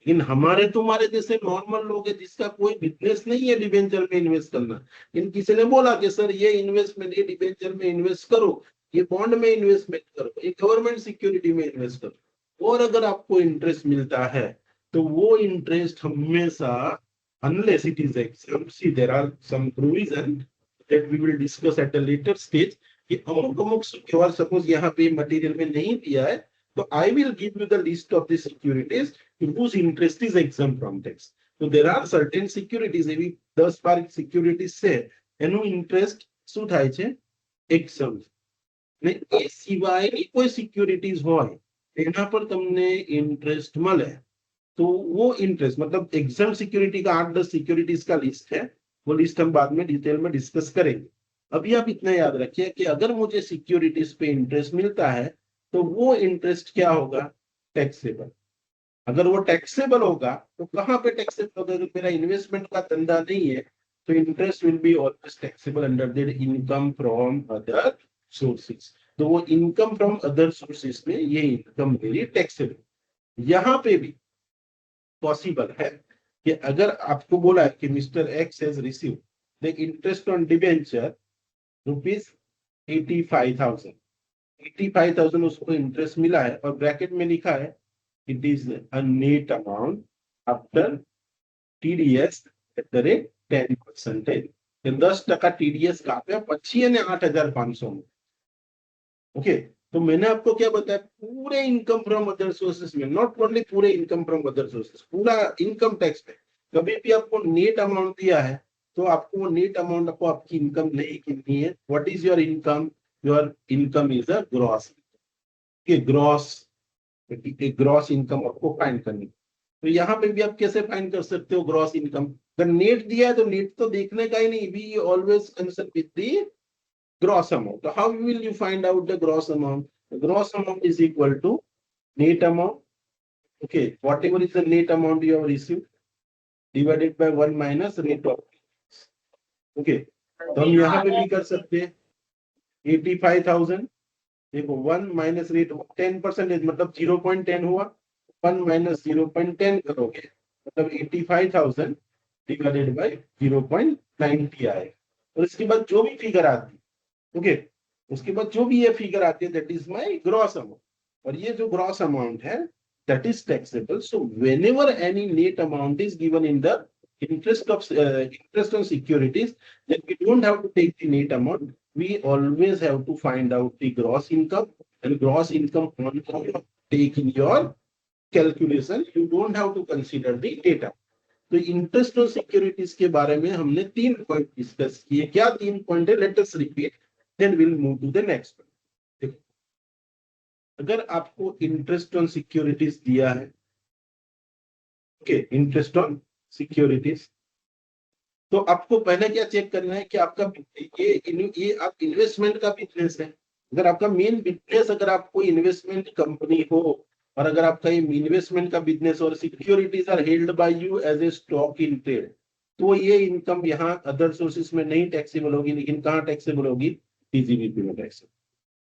लेकिन हमारे तुम्हारे जैसे नॉर्मल लोग हैं जिसका कोई बिजनेस नहीं है डिबेंचर में इन्वेस्ट करना, इन किसी ने बोला कि सर ये इन्वेस्टमेंट, ये डिबेंचर में इन्वेस्ट करो, ये बॉन्ड में इन्वेस्टमेंट करो, ये गवर्नमेंट सिक्योरिटी में इन्वेस्ट करो, और अगर आपको इंटरेस्ट मिलता है तो वो इंटरेस्ट हमेशा, unless it is exempt, see there are some provision that we will discuss at a later stage, कि अमुक सिक्योर सपोज यहाँ पे मटेरियल में नहीं दिया है, तो I will give you the list of the securities whose interest is exempt from tax. So there are certain securities, એવી 10-12 securities છે એનું ઇન્ટરેસ્ટ શું થાય છે, exempt, ને એ સિવાયની કોઈ સિક્યુરિટીઝ હોય એના પર તમને ઇન્ટરેસ્ટ મળે, तो वो इंटरेस्ट मतलब एग्जाम सिक्योरिटी का 8-10 सिक्योरिटीज का लिस्ट है, वो लिस्ट हम बाद में डिटेल में डिस्कस करेंगे। अभी आप इतना याद रखिए कि अगर मुझे सिक्योरिटीज पे इंटरेस्ट मिलता है तो वो इंटरेस्ट क्या होगा, टैक्सेबल। अगर वो टैक्सेबल होगा तो कहाँ पे टैक्सेबल होगा, अगर मेरा इन्वेस्टमेंट का धंधा नहीं है तो interest will be always taxable under the income from other sources. तो वो इनकम फ्रॉम अदर सोर्सेज में ये इनकम मेरी टैक्सेबल। यहाँ पे भी पॉसिबल है कि अगर आपको बोला है कि mister x has receive the interest on debenture ₹85,000, 85,000 उसको इंटरेस्ट मिला है, और ब्रैकेट में लिखा है it is a net amount after TDS at the rate 10%। 10% TDS काप्या પછી અને 8,500 में। ओके, तो मैंने आपको क्या बताया, पूरे इनकम फ्रॉम अदर सोर्सेस में, नॉट ओनली पूरे इनकम फ्रॉम अदर सोर्सेस, पूरा इनकम टैक्स में कभी भी आपको नेट अमाउंट दिया है तो आपको वो नेट अमाउंट आपको आपकी इनकम नहीं गिननी है। What is your income, your income is a gross, gross income आपको फाइंड करनी। तो यहाँ पे भी आप कैसे फाइंड कर सकते हो ग्रॉस इनकम? अगर नेट दिया है तो नेट तो देखने का ही नहीं, we always concern with the gross amount. How will you find out the gross amount? Gross amount is equal to net amount, okay, whatever is the net amount you have received divided by 1 minus rate of, okay, तो हम यहाँ पे भी कर सकते हैं 85,000, देखो 1 minus rate 10% मतलब 0.10 हुआ, 1 माइनस 0.10 करोगे मतलब 85,000 डिवाइडेड बाय 0.90 आए। और इसके बाद जो भी फिगर आती है, ओके, उसके बाद जो भी ये फिगर आती है that is my gross amount, और ये जो ग्रॉस अमाउंट है that is taxable. So whenever any net amount is given in the interest on securities, then we don't have to take the net amount. We always have to find out the gross income, and gross income only take in your calculation. You don't have to consider the data. तो interest on securities के बारे में हमने 3 point discuss किए। क्या 3 point है? Let us repeat, then will move to the next point. अगर आपको इंटरेस्ट ऑन सिक्योरिटीज दिया है, ओके, इंटरेस्ट ऑन सिक्योरिटीज, तो आपको पहले क्या चेक करना है कि आपका ये आप इन्वेस्टमेंट का बिजनेस है। अगर आपका मेन बिजनेस, अगर आपको इन्वेस्टमेंट कंपनी हो, और अगर आपका ये इन्वेस्टमेंट का बिजनेस और securities are held by you as a stock in trade, तो ये इनकम यहाँ अदर सोर्सेस में नहीं टैक्सेबल होगी, लेकिन कहाँ टैक्सेबल होगी? टीजीबीपी में टैक्सेबल।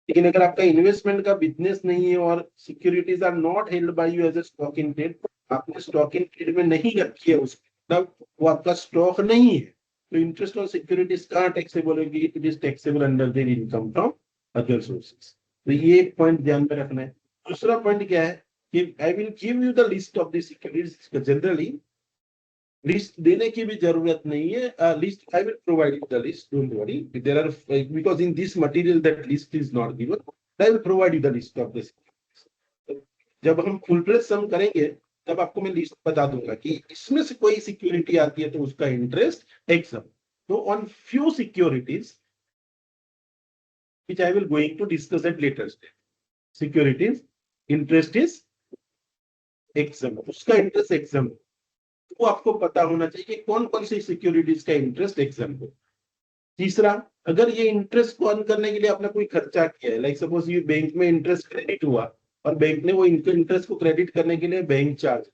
लेकिन अगर आपका इन्वेस्टमेंट का बिजनेस नहीं है और securities are not held by you as a stock in trade, आपने स्टॉक इन ट्रेड में नहीं रखी है उसको, मतलब वो आपका स्टॉक नहीं है, तो इंटरेस्ट ऑन सिक्योरिटीज कहाँ टैक्सेबल होगी? It is taxable under there income from other sources. तो ये एक पॉइंट ध्यान में रखना है। दूसरा पॉइंट क्या है कि I will give you the list of the securities. Generally list देने की भी जरूरत नहीं है, list I will provide you the list, don't worry, there are, because in this material that list is not given, I will provide you the list of this. जब हम full place some करेंगे तब आपको मैं list बता दूंगा कि इसमें से कोई सिक्योरिटी आती है तो उसका इंटरेस्ट एग्जाम। तो on few securities which I will going to discuss at later stage, securities interest is exempt, उसका इंटरेस्ट एग्जाम, वो आपको पता होना चाहिए कि कौन कौन सी सिक्योरिटीज का इंटरेस्ट एग्जाम हो। तीसरा, अगर ये इंटरेस्ट को अर्न करने के लिए आपने कोई खर्चा किया है, लाइक सपोज ये बैंक में इंटरेस्ट क्रेडिट हुआ और बैंक ने वो इंटरेस्ट को क्रेडिट करने के लिए बैंक चार्ज,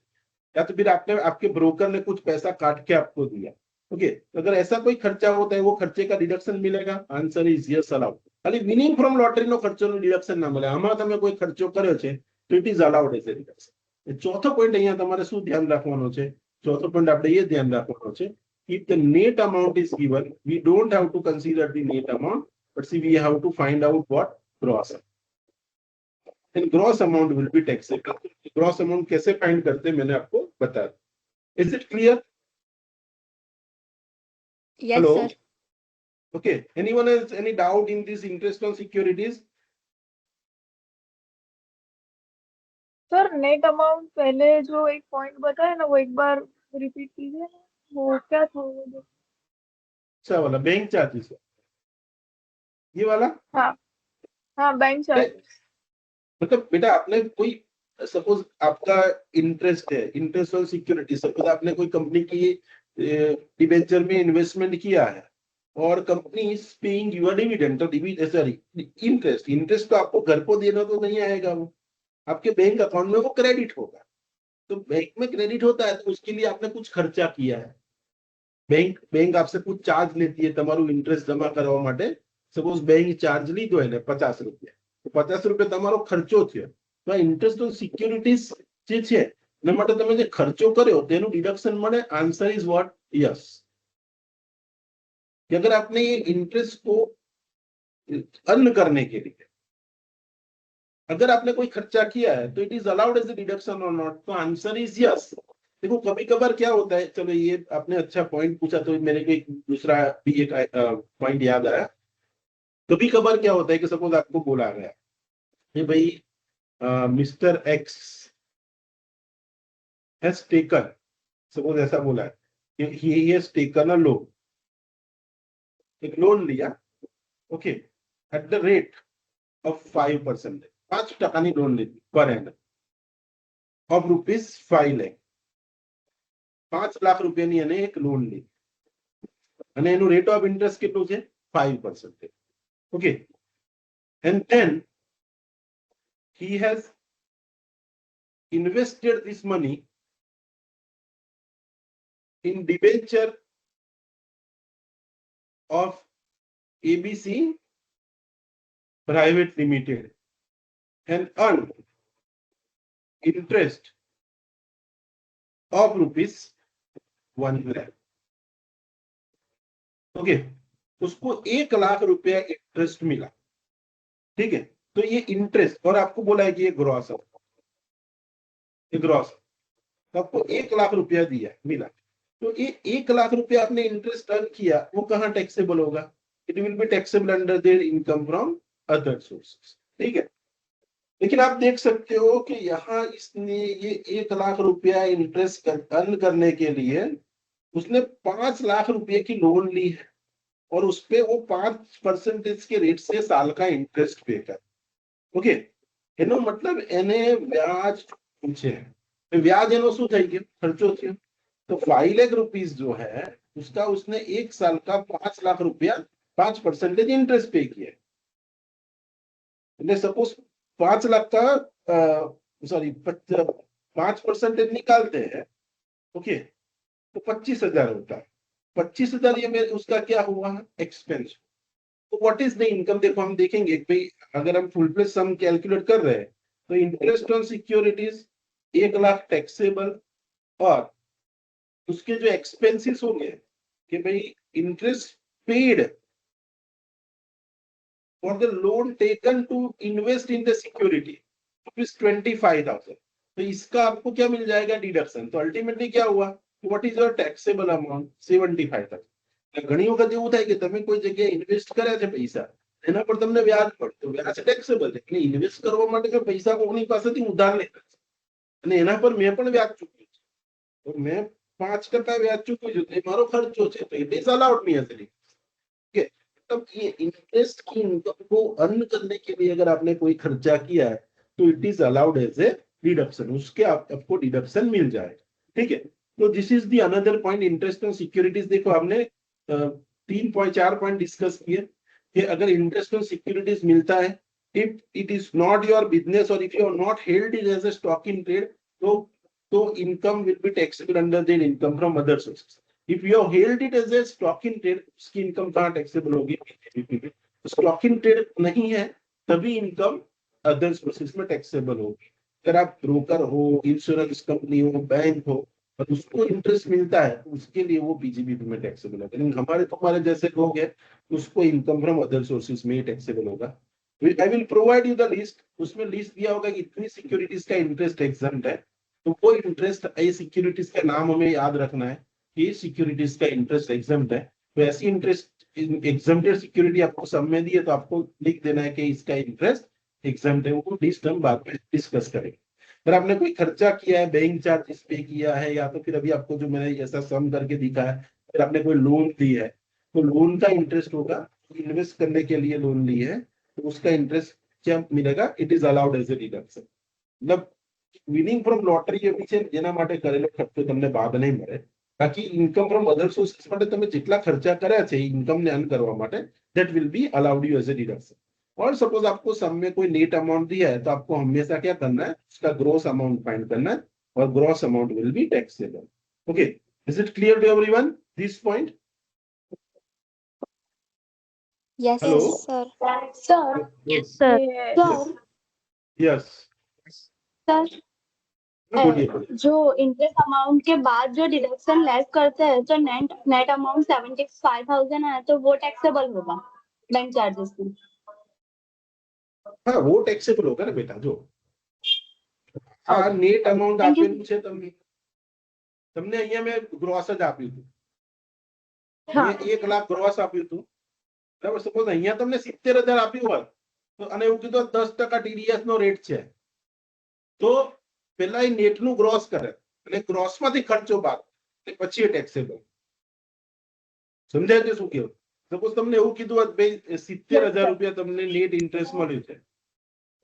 या तो फिर आपने आपके ब्रोकर ने कुछ पैसा काट के आपको दिया, ओके, अगर ऐसा कोई खर्चा होता है वो खर्चे का डिडक्शन मिलेगा? Answer is yes, allowed. खाली विनिंग फ्रॉम लॉटरी नो खर्चो नो डिडक्शन ना મળે, આમાં તમે કોઈ ખર્ચો કર્યો છે તો it is allowed as a deduction. ચોથો પોઈન્ટ અહીંયા તમારે શું ધ્યાન રાખવાનો છે? ચોથો પોઈન્ટ આપણે એ ધ્યાન રાખવાનો છે, if the net amount is given, we don't have to consider the net amount, but see we have to find out what gross, and gross amount will be taxable। gross amount कैसे find करते हैं मैंने आपको बताया। Is it clear? Yes, Hello? sir. Okay, anyone else any doubt in this interest on securities? Sir net amount पहले जो एक point बताया ना वो एक बार रिपीट कीजिए ना, वो क्या था वो जो? अच्छा वाला बैंक चार्जेस, ये वाला? हाँ हाँ, बैंक चार्जेस। मतलब बेटा आपने कोई, सपोज आपका इंटरेस्ट है, इंटरेस्ट ऑन सिक्योरिटी, सपोज आपने कोई कंपनी की डिबेंचर में इन्वेस्टमेंट किया है और company is paying your dividend, तो सॉरी इंटरेस्ट, इंटरेस्ट तो आपको घर को देना तो नहीं आएगा, वो आपके बैंक अकाउंट में वो क्रेडिट होगा। तो बैंक में क्रेडिट होता है तो उसके लिए आपने कुछ खर्चा किया है, बैंक आपसे कुछ चार्ज लेती है તમારું इंटरेस्ट जमा કરવા માટે। સપોઝ बैंक चार्ज લીધો એને 50 રૂપિયા, તો 50 રૂપિયા તમારો ખર્ચો થયો, તો આ इंटरेस्ट ऑन सिक्योरिटीज જે છે એના માટે તમે જે ખર્ચો કર્યો તેનું ડિડક્શન મળે। Answer is what? यस। कि अगर आपने ये इंटरेस्ट को अर्न करने के लिए अगर आपने कोई खर्चा किया है तो it is allowed as a deduction और नॉट? तो आंसर इज यस। देखो कभी कभार क्या होता है, चलो ये आपने अच्छा पॉइंट पूछा तो मेरे को एक दूसरा भी एक पॉइंट याद आया। कभी कभार क्या होता है कि सपोज आपको बोला गया कि भाई mister x has taken, suppose ऐसा बोला है कि he has taken a loan, एक लोन लिया, okay, at the rate of 5%. 5% loan લીધી per annum of rupees 5 lakh. 5 lakh રૂપિયાની એને એક લોન લીધી અને એનું રેટ ઓફ ઇન્ટરેસ્ટ કેટલું છે 5%. Okay, and then he has invested this money in debenture of ABC Private Limited and earned interest of rupees 1 lakh. Okay, उसको 1 लाख रुपया इंटरेस्ट मिला. ठीक है, तो ये इंटरेस्ट, और आपको बोला है कि ये ग्रॉस है, ये ग्रॉस, तो आपको 1 लाख रुपया दिया मिला. तो ये 1 लाख रुपया आपने इंटरेस्ट अर्न किया, वो कहाँ टैक्सेबल होगा? It will be taxable under there income from other sources. ठीक है, लेकिन आप देख सकते हो कि यहाँ इसने ये 1 लाख रुपया इंटरेस्ट अर्न करने के लिए उसने 5 लाख रुपए की लोन ली है और उसपे वो 5% के रेट से साल का इंटरेस्ट पे कर. ओके, એનો મતલબ એને વ્યાજ પૂછે, વ્યાજ એનો શું થઈ ગયો? ખર્ચો થયો. तो 5 लाख रुपीस जो है उसका उसने 1 साल का 5 लाख रुपया 5% इंटरेस्ट पे किया. सपोज 5 लाख का सॉरी 5% निकालते हैं, ओके, तो 25,000 होता है. 25,000 ये उसका क्या हुआ? एक्सपेंस. तो व्हाट इज द इनकम? देखो हम देखेंगे भाई, अगर हम फुल प्लेस सम कैलकुलेट कर रहे हैं तो interest on securities 1 lakh taxable, और उसके जो एक्सपेंसेस होंगे कि भाई interest paid for the loan taken to invest in the security ₹25,000. तो इसका आपको क्या मिल जाएगा? डिडक्शन. तो अल्टीमेटली क्या हुआ? What is your taxable amount? 75,000. ઘણી વખત એવું થાય કે તમે કોઈ જગ્યાએ ઇન્વેસ્ટ કર્યા છે પૈસા, એના પર તમને વ્યાજ પડે, તો વ્યાજ ટેક્સેબલ છે. એટલે ઇન્વેસ્ટ કરવા માટે કે પૈસા કોઈની પાસેથી ઉધાર લેતા છે અને એના પર મેં પણ વ્યાજ ચૂક્યું છે, તો મેં 5% વ્યાજ ચૂક્યું છે, તો એ મારો ખર્ચો છે, તો it is allowed me as okay. तब ये इंटरेस्ट की इनकम को अर्न करने के लिए अगर आपने कोई खर्चा किया है तो it is allowed as a deduction, उसके आपको डिडक्शन मिल जाएगा. ठीक है, तो this is the another point, interest on securities. देखो हमने 4 पॉइंट डिस्कस किए कि अगर इंटरेस्ट ऑन सिक्योरिटीज मिलता है, if it is not your business और if you are not held it as a stock in trade, तो income will be taxable under the income from other sources. If you have held it as a stock in trade, उसकी income कहाँ taxable होगी? Stock in trade नहीं है तभी income other sources में taxable होगी. अगर आप ब्रोकर हो, इंश्योरेंस कंपनी हो, बैंक हो, और उसको इंटरेस्ट मिलता है, उसके लिए वो बीजीबीपी में टैक्सेबल है. लेकिन हमारे जैसे लोग हैं, उसको इनकम फ्रॉम अदर सोर्सेज में टैक्सेबल होगा. आई will provide you the list. उसमें लिस्ट दिया होगा कि इतनी सिक्योरिटीज का इंटरेस्ट एग्जम्प्ट है, तो वो इंटरेस्ट, ये सिक्योरिटीज का नाम हमें याद रखना है कि सिक्योरिटीज का इंटरेस्ट एग्जम्प्ट है. तो ऐसी इंटरेस्ट एग्जम्प्टेड सिक्योरिटी आपको सब में दी है, तो आपको लिख देना है कि इसका इंटरेस्ट एग्जम्प्ट है. वो लिस्ट हम बाद में डिस्कस करेंगे. अगर आपने कोई खर्चा किया है, बैंक चार्जेस पे किया है, या तो फिर अभी आपको जो मैंने ऐसा सम करके दिखा है, फिर आपने कोई लोन ली है, तो लोन का इंटरेस्ट होगा. इन्वेस्ट करने के लिए लोन ली है, तो उसका इंटरेस्ट क्या मिलेगा? It is allowed as a deduction. मतलब વિનિંગ ફ્રોમ લોટરી એ બી છે, જેના માટે કરેલો ખર્ચો તમને બાદ નહીં મળે. બાકી ઇન્કમ ફ્રોમ અધર સોર્સિસ માટે તમે જેટલા ખર્ચા કર્યા છે ઇન્કમ ને અર્ન કરવા માટે, that will be allowed you as a deduction. और सपोज आपको सम में कोई नेट अमाउंट दिया है, तो आपको हमेशा क्या करना है? उसका ग्रॉस अमाउंट फाइंड करना है, और gross amount will be taxable. Okay, is it clear to everyone this point? Yes, Hello? sir. Sir, Yes, sir. Yes, Sir, बोलिए बोलिए. जो इंटरेस्ट अमाउंट के बाद जो डिडक्शन लेस करते हैं, तो नेट अमाउंट 75,000 है, तो वो टैक्सेबल होगा बैंक चार्जेस में. हाँ, वो टैक्सेबल होगा ना बेटा. जो આ નેટ અમાઉન્ટ આપેલું છે તમને અહીંયા મેં ગ્રોસ જ આપ્યું હતું. મેં 1 લાખ ગ્રોસ આપ્યું હતું, બરાબર. સપોઝ અહીંયા તમને 70,000 આપ્યું હોય, તો અને એવું કીધું 10% TDS નો રેટ છે, તો પેલા એ નેટ નું ગ્રોસ કરે અને ગ્રોસ માંથી ખર્ચો બાદ, પછી એ ટેક્સેબલ. સમજાય છે શું કેવું? સપોઝ તમને એવું કીધું હોત ભાઈ 70,000 रुपया તમને नेट इंटरेस्ट મળ્યું છે,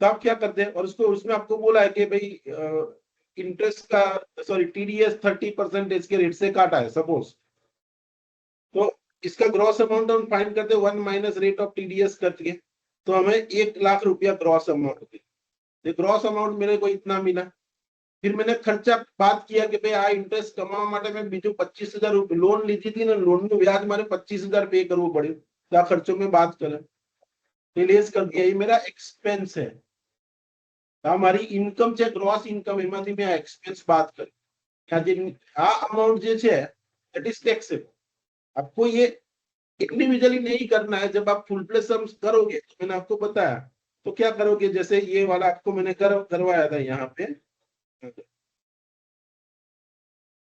तो आप क्या करते हैं, और उसको उसमें आपको बोला है कि भाई इंटरेस्ट का सॉरी TDS 30% के रेट से काटा है सपोज, तो इसका ग्रॉस अमाउंट हम फाइंड करते हैं 1 माइनस रेट ऑफ TDS करके, तो हमें 1 लाख रुपया ग्रॉस अमाउंट होती है। ग्रॉस अमाउंट मेरे को इतना मिला, फिर मैंने खर्चा बात किया कि भाई आ इंटरेस्ट कमावा माटे मैं बीजू 25,000 रुपया लोन लीधी थी ने, लोन નું વ્યાજ મારે 25,000 पे કરવું પડ્યું, तो આ ખર્ચો में बात करें रिलीज कर दिया, ये मेरा एक्सपेंस है। हमारी इनकम છે ग्रॉस इनकम, એમાંથી મેં एक्सपेंस बात કરી, આ अमाउंट જે છે दैट इज टैक्सेबल। आपको ये इंडिविजुअली नहीं करना है, जब आप फुल प्ले सम्स करोगे तो मैंने आपको बताया, तो क्या करोगे, जैसे ये वाला आपको मैंने करवाया था यहाँ पे,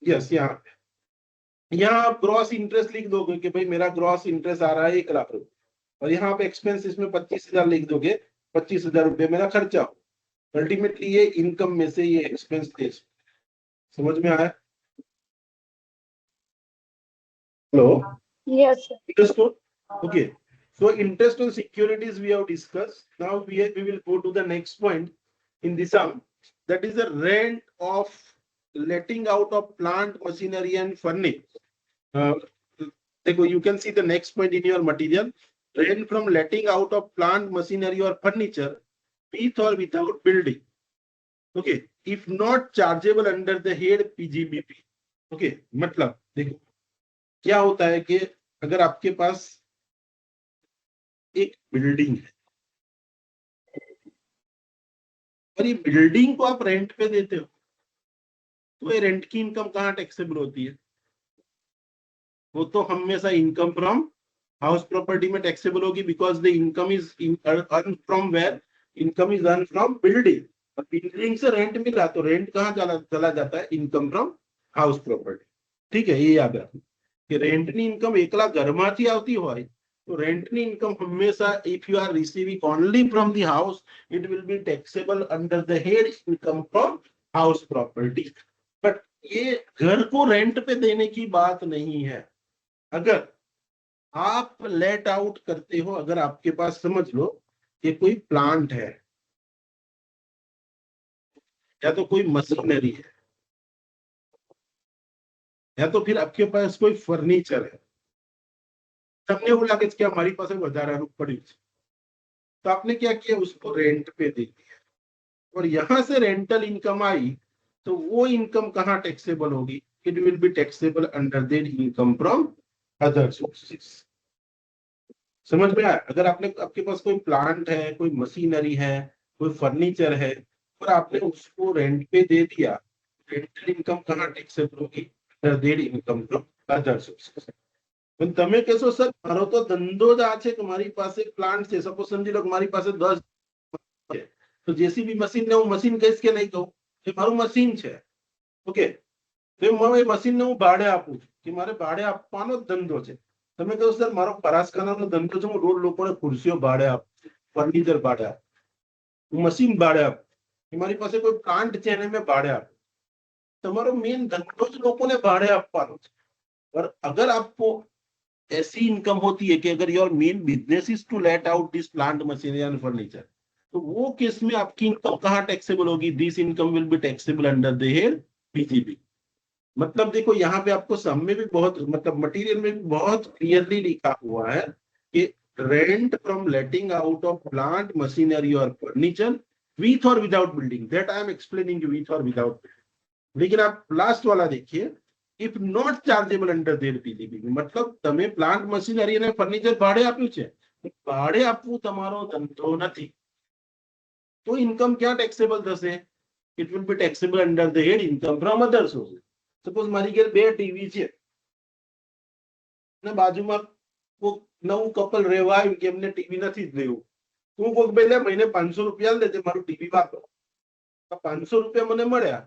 यस यहाँ आप ग्रॉस इंटरेस्ट लिख दोगे कि भाई मेरा ग्रॉस इंटरेस्ट आ रहा है 1 लाख रुपए, और यहाँ पे एक्सपेंस इसमें 25,000 लिख दोगे, 25,000 रुपये मेरा खर्चा हो, अल्टीमेटली ये इनकम में से ये एक्सपेंस दे। समझ में आया? Hello, Yes, sir. understood? Okay, so interest on securities we have discussed. Now we will go to the next point in the sum, that is the rent of letting out of plant, machinery and furniture. You can see the next point in your material, rent from letting out of plant, machinery or furniture with or without building, okay, if not chargeable under the head PGBP। okay, मतलब देखो क्या होता है कि अगर आपके पास एक building है और ये बिल्डिंग को आप रेंट पे देते हो, तो ये रेंट की इनकम कहाँ टैक्सेबल होती है? वो तो हमेशा इनकम फ्रॉम हाउस प्रॉपर्टी में टैक्सेबल होगी, because the income is earn from where, income is earn from building, और बिल्डिंग से रेंट मिला तो रेंट कहाँ चला जाता है? Income from house property. ठीक है, ये याद रखना कि रेंटनी इनकम एकला घरमांथी आवती होय तो रेंटनी इनकम हमेशा if you are receiving only from the house it will be taxable under the head income from house property. But ये घर को रेंट पे देने की बात नहीं है। अगर आप लेट आउट करते हो, अगर आपके पास समझ लो कि कोई प्लांट है या तो कोई मशीनरी है या तो फिर आपके पास कोई फर्नीचर है, તમને એવું લાગે છે કે અમારી પાસે વધારાનું પડ્યું છે, तो आपने क्या किया, उसको रेंट पे दे दिया, और यहां से रेंटल इनकम आई तो वो इनकम कहाँ टैक्सेबल होगी? It will be taxable under the income from other sources. समझ में आया? अगर आपके पास कोई प्लांट है, कोई मशीनरी है, कोई फर्नीचर है और आपने उसको रेंट पे दे दिया, रेंटल इनकम कहाँ टैक्सेबल होगी? Income from other sources. પણ તમે કહેશો સર મારો તો ધંધો જ આ છે કે મારી પાસે પ્લાન્ટ છે, સપોઝ સમજી લો કે મારી પાસે 10 છે, તો જેસીબી મશીન ને હું મશીન કહીશ કે નહીં કહું? એ મારું મશીન છે, ઓકે, તો હું એ મશીન ને હું ભાડે આપું છું કે મારે ભાડે આપવાનો જ ધંધો છે। તમે કહો સર મારો પરાસખાનાનો ધંધો છે, હું રોજ લોકોને ખુરશીઓ ભાડે આપું છું, ફર્નિચર ભાડે આપું, હું મશીન ભાડે આપું, મારી પાસે કોઈ પ્લાન્ટ છે એને મેં ભાડે આપું। તમારો મેઇન ધંધો જ લોકોને ભાડે આપવાનો છે। पर अगर आपको ऐसी इनकम होती है कि अगर your main business is to let out this plant, machinery and furniture, तो वो केस में आपकी इनकम कहाँ टैक्सेबल होगी? This income will be taxable under the head PGB. मतलब देखो यहाँ पे आपको सम में भी बहुत, मतलब मटेरियल में भी बहुत क्लियरली लिखा हुआ है कि rent from letting out of plant, machinery और फर्नीचर विथ और without building, that I am explaining with और विदाउट बिल्डिंग। लेकिन आप लास्ट वाला देखिए, if not chargeable under their PGB, मतलब તમે પ્લાન્ટ, મશીનરી અને ફર્નિચર ભાડે આપ્યું છે, ભાડે આપવું તમારો ધંધો નથી, તો ઇન્કમ ક્યાં ટેક્સેબલ થશે? It will be taxable under the head income from other sources. Suppose મારી ઘરે બે ટીવી છે અને બાજુમાં કોઈ નવું કપલ રહેવા આવ્યું કે એમને ટીવી નથી જ લેવું, હું કોક બેલે મહિને 500 રૂપિયા લે તે મારું ટીવી વાપરો, 500 રૂપિયા મને મળ્યા,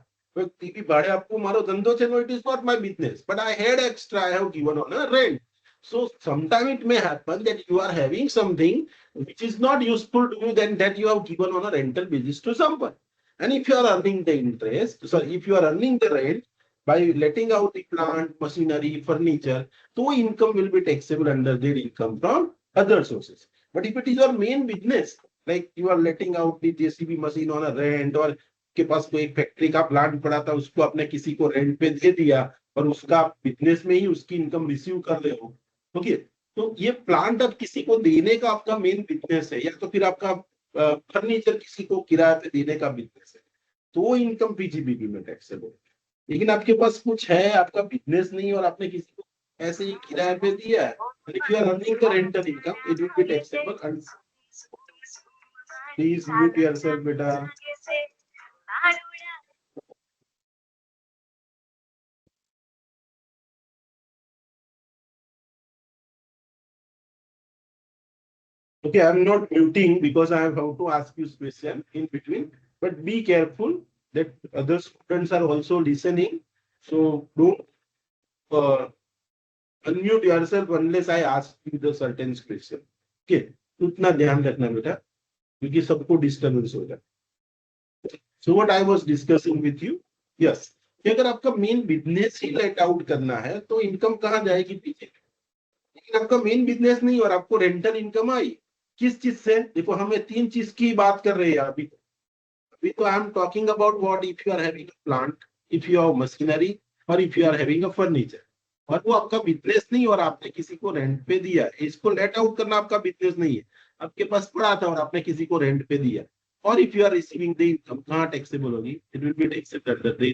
टीवी भाड़े आपको मारो धंधो छे, no it is not my business, but I had extra, I have given on a rent. So sometime it may happen that you are having something which is not useful to you, then that you have given on a rental basis to someone, and if you are earning the interest, sorry, if you are earning the rent by letting out the plant, machinery, furniture, तो income will be taxable under their income from other sources. But if it is your main business, like you are letting out the JCB machine on a rent, और के पास कोई factory का plant पड़ा था, उसको आपने किसी को रेंट पे दे दिया और उसका बिजनेस में ही उसकी इनकम रिसीव कर रहे हो, ओके, तो ये प्लांट अब किसी को देने का आपका मेन बिजनेस है, या तो फिर आपका फर्नीचर किसी को किराए पे देने का बिजनेस है, तो वो इनकम पीजीबीपी में टैक्सेबल है। लेकिन आपके पास कुछ है, आपका बिजनेस नहीं, और आपने किसी को ऐसे ही किराए पे दिया है, if you are earning the rental income, it will be taxable. And please mute yourself, beta. Okay, I'm not muting because I have to ask you question in between, but be careful that other students are also listening. So don't unmute yourself unless I ask you the certain question. Okay, उतना ध्यान रखना बेटा, क्योंकि सबको disturbance हो जाए। So what I was discussing with you, yes, कि अगर आपका मेन बिजनेस ही लेट आउट करना है तो इनकम कहाँ जाएगी पीछे, लेकिन आपका मेन बिजनेस नहीं और आपको रेंटल इनकम आई किस चीज से, देखो हमें तीन चीज की बात कर रहे हैं अभी तो I am talking about what if you are having a plant, if you have machinery, और if you are having a furniture, और वो आपका बिजनेस नहीं और आपने किसी को रेंट पे दिया, इसको लेट आउट करना आपका बिजनेस नहीं है, आपके पास पड़ा था और आपने किसी को रेंट पे दिया, और if you are receiving the income कहाँ टैक्सेबल होगी, it will be taxable under the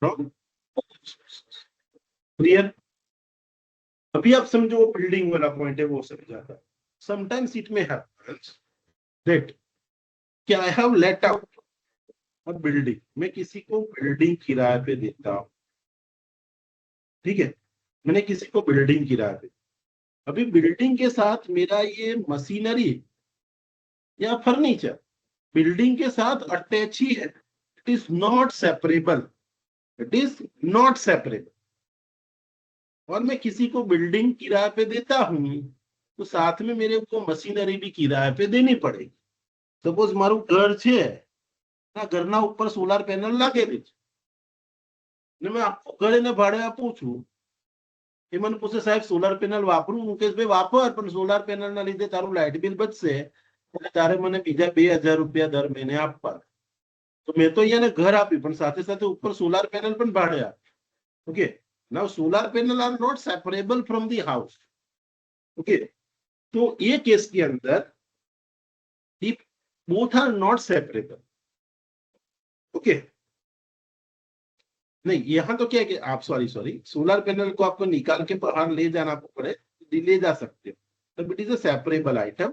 from clear. अभी आप समझो वो बिल्डिंग वाला पॉइंट है, वो समझा था। Sometimes it may happens that कि I have let out a building, मैं किसी को बिल्डिंग किराए पे देता हूं, ठीक है, मैंने किसी को बिल्डिंग किराए पे, अभी बिल्डिंग के साथ मेरा ये मशीनरी या फर्नीचर बिल्डिंग के साथ अटैच ही है, it is not separable, it is not separable, और मैं किसी को बिल्डिंग किराए पे देता हूं तो साथ में मेरे को मशीनरी भी किराए पे देनी पड़ेगी। सपोज मारू घर छे ना, घरना ऊपर सोलार પેનલ લાગેલી છે ને मैं आपको ઘરે ને ભાડે આપું છું, એ મને પૂછે સાહેબ સોલાર પેનલ વાપરું, મુકેશભાઈ વાપર, પણ સોલાર પેનલ ના લીધે તારું લાઇટ બિલ બચશે એટલે તારે મને બીજા 2000 રૂપિયા દર મહિને આપવા, તો મેં તો અહીંયા ઘર આપી પણ સાથે સાથે ઉપર સોલાર પેનલ પણ ભાડે આપી, okay, now solar panel are not separable from the house, okay, तो ये केस के अंदर if both are not separable, okay, नहीं यहाँ तो क्या है कि आप सॉरी सोलर पैनल को आपको निकाल के बाहर ले जाना पड़े, ले जा सकते हो, तब it is a separable item,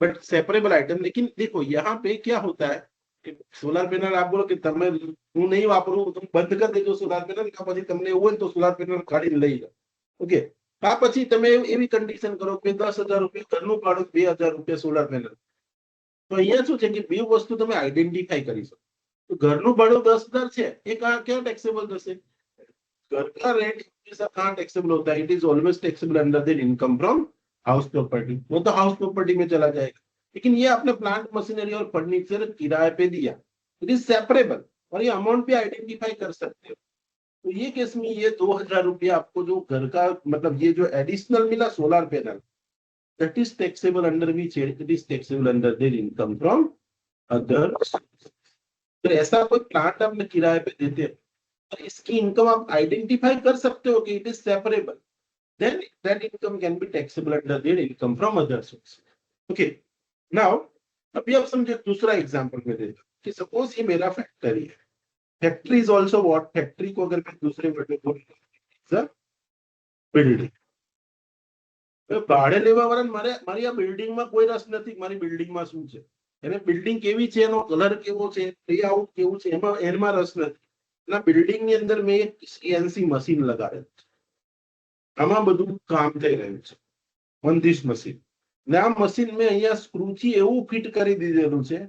but separable item. लेकिन देखो यहाँ पे क्या होता है कि सोलर पैनल आप बोलो कि તમે હું नहीं વાપરું, तुम बंद कर देજો સોલર પેનલ, का પછી તમને એવું હોય તો સોલર પેનલ કાઢીને લઈ જાઓ, ઓકે, આ પછી તમે એવી કન્ડિશન કરો કે 10,000 રૂપિયા ઘરનું ભાડું, 2,000 રૂપિયા સોલર પેનલ, તો અહીંયા શું છે કે બે વસ્તુ તમે આઈડેન્ટિફાઈ કરી શકો, तो घरનું ભાડું 10,000 છે, એ क्या टैक्सेबल થશે, घर का रेंट हमेशा कहाँ टैक्सेबल होता है, it is always taxable under the income from house property, वो तो हाउस प्रॉपर्टी में चला जाएगा, लेकिन ये आपने प्लांट मशीनरी और फर्नीचर किराए पे दिया, इट इज सेपरेबल, और ये अमाउंट भी आइडेंटिफाई कर सकते हो, तो ये केस में ये 2,000 रुपया आपको जो घर का मतलब ये जो एडिशनल मिला solar panel, that is taxable under which it is taxable under there income from other. तो ऐसा कोई प्लांट आपने किराए पे देते हैं तो इसकी इनकम आप आइडेंटिफाई कर सकते हो कि it is separable, then that income can be taxable under there income from other source, okay. Now अभी आप समझे दूसरा एग्जांपल में देता कि सपोज ये मेरा फैक्ट्री है, factory is also what, factory को अगर मैं दूसरे वर्ड में बोलूं बिल्डिंग, ભાડે લેવા વાળાને મારી આ બિલ્ડિંગમાં કોઈ રસ નથી, મારી બિલ્ડિંગમાં શું છે, એને બિલ્ડિંગ કેવી છે, એનો કલર કેવો છે, લેઆઉટ કેવું છે, એમાં રસ નથી, ના બિલ્ડિંગની અંદર મેં CNC મશીન લગાડેલ છે, આમાં બધું કામ થઈ રહ્યું છે ઓન ધીસ મશીન, ને આ મશીન મેં અહીંયા સ્ક્રૂથી એવું ફિટ કરી દીધેલું છે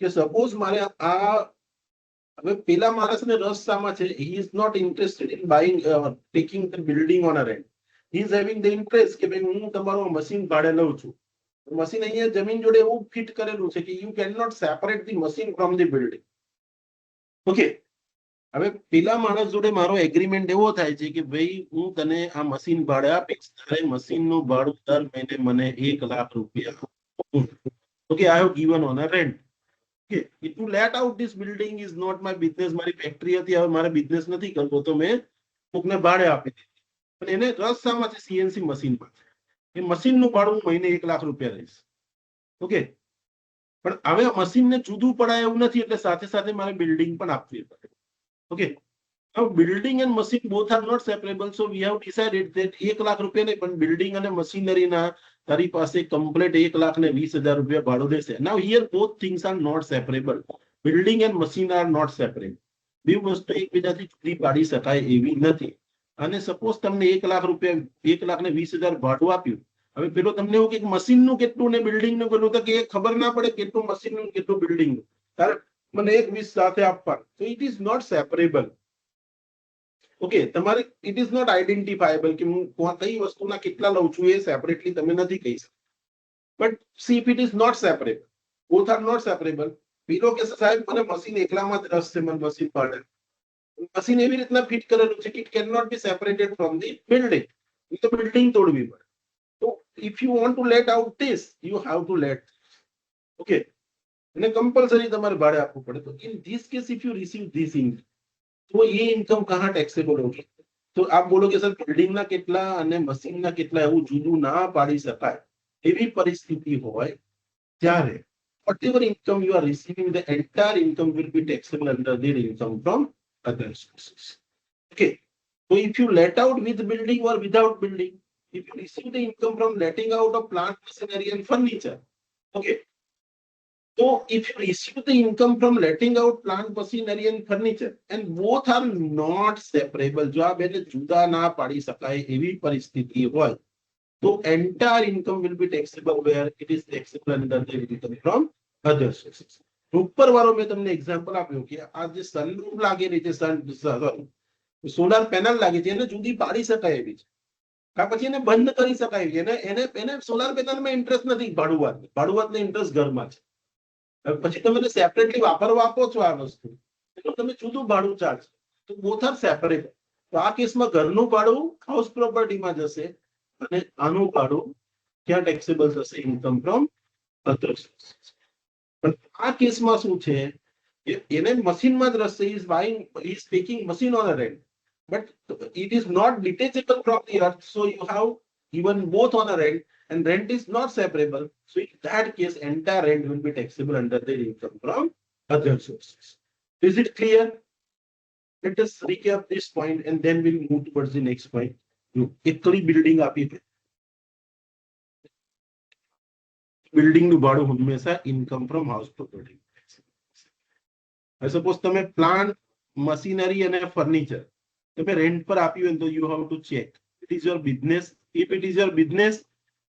કે સપોઝ મારે આ હવે પેલા માણસને રસ શામાં છે, he is not interested in buying taking the building on a rent, he is having the interest કે ભાઈ હું તમારું મશીન ભાડે લઉં છું, મશીન અહીંયા જમીન જોડે એવું ફિટ કરેલું છે કે you cannot separate the machine from the building, okay, હવે પેલા માણસ જોડે મારો એગ્રીમેન્ટ એવો થાય છે કે ભાઈ હું તને આ મશીન ભાડે આપીશ, તારે મશીનનું ભાડું દર મહિને મને 1 લાખ રૂપિયા. Okay, I have given on a rent. Okay, to let out this building is not my business. મારી ફેક્ટરી હતી, હવે મારે બિઝનેસ નથી કરવો, તો મેં કોકને ભાડે આપી દીધી. પણ એને રસ શામાં છે? સીએનસી મશીનમાં. એ મશીનનું ભાડું હું મહિને 1 લાખ રૂપિયા લઈશ. ઓકે, પણ હવે મશીનને જુદું પડાય એવું નથી, એટલે સાથે સાથે મારે બિલ્ડિંગ પણ આપવી પડે. Okay, now building and machine both are not separable, so we have decided that 1 lakh રૂપિયા નહીં, પણ બિલ્ડિંગ અને મશીનરીના તારી પાસે કમ્પ્લીટ 1,20,000 રૂપિયા ભાડું રહેશે. Now here both things are not separable. Building and machine are not separable. બે વસ્તુ એકબીજાથી જુદી પાડી શકાય એવી નથી. અને સપોઝ તમને 1 લાખ રૂપિયા 1,20,000 ભાડું આપ્યું, હવે પેલો તમને એવું કે મશીનનું કેટલું ને બિલ્ડિંગનું કેટલું, તો કે ખબર ના પડે કેટલું મશીનનું કેટલું બિલ્ડિંગનું, તારે મને 1,20 સાથે આપવાનું. So it is not separable. Okay, તમારે ઇટ ઇઝ નોટ આઈડેન્ટિફાયેબલ કે હું કઈ વસ્તુના કેટલા લઉં છું એ સેપરેટલી તમે નથી કહી શકતા. But see if it is not separable, both are not separable. પેલો કે સાહેબ મને મશીન એકલામાં જ રસ છે, મને મશીન પાડે. મશીન એવી રીતના ફિટ કરેલું છે કે it can not be separated from the building. તો બિલ્ડિંગ તોડવી પડે. તો if you want to let out this, you have to let. Okay, અને કમ્પલસરી તમારે ભાડે આપવું પડે. તો in this case if you receive this income, तो ये इनकम कहाँ टैक्सेबल होगी? तो आप बोलो कि सर बिल्डिंग ना कितना અને મશીન ના કેટલા એવું જુદું ના પાડી શકાય એવી પરિસ્થિતિ હોય ત્યારે whatever income you are receiving, the entire income will be taxable under the income from other sources. Okay, so if you let out with building or without building, if you receive the income from letting out of plant, machinery and furniture, okay, so if you receive the income from letting out plant, machinery and furniture, and both are not separable, જો આ બેને જુદા ના પાડી શકાય એવી પરિસ્થિતિ હોય, તો entire income will be taxable where it is taxable under the income from other sources. ઉપર વાળો મેં તમને એક્ઝામ્પલ આપ્યું કે આ જે સનરૂફ લાગેલી છે, સોલાર પેનલ લાગી છે, એને જુદી પાડી શકાય એવી છે, કા પછી એને બંધ કરી શકાય એવી. એને સોલાર પેનલમાં ઇન્ટરેસ્ટ નથી, ભાડુઆતને ઇન્ટરેસ્ટ ઘરમાં છે. પછી તમે સેપરેટલી વાપરવા આપો છો આ વસ્તુ, તો તમે જુદું ભાડું ચાર્જ, તો બોથ આર સેપરેટ. તો આ કેસમાં ઘરનું ભાડું હાઉસ પ્રોપર્ટીમાં જશે અને આનું ભાડું ક્યાં ટેક્સેબલ થશે? Income from other sources. પણ આ કેસમાં શું છે કે એને મશીનમાં જ રસ છે, is buying, is taking machine on a rent, but it is not detachable from the earth, so you have given both on a rent, and rent is not separable, so in that case entire rent will be taxable under the income from other sources. Is it clear? Let us recap this point and then we'll move towards the next point. એકલી building આપી છે, બિલ્ડિંગનું ભાડું હંમેશા income from house property. Suppose તમે plant, machinery અને furniture તમે rent પર આપ્યું હોય તો you have to check it is your business. If it is your business,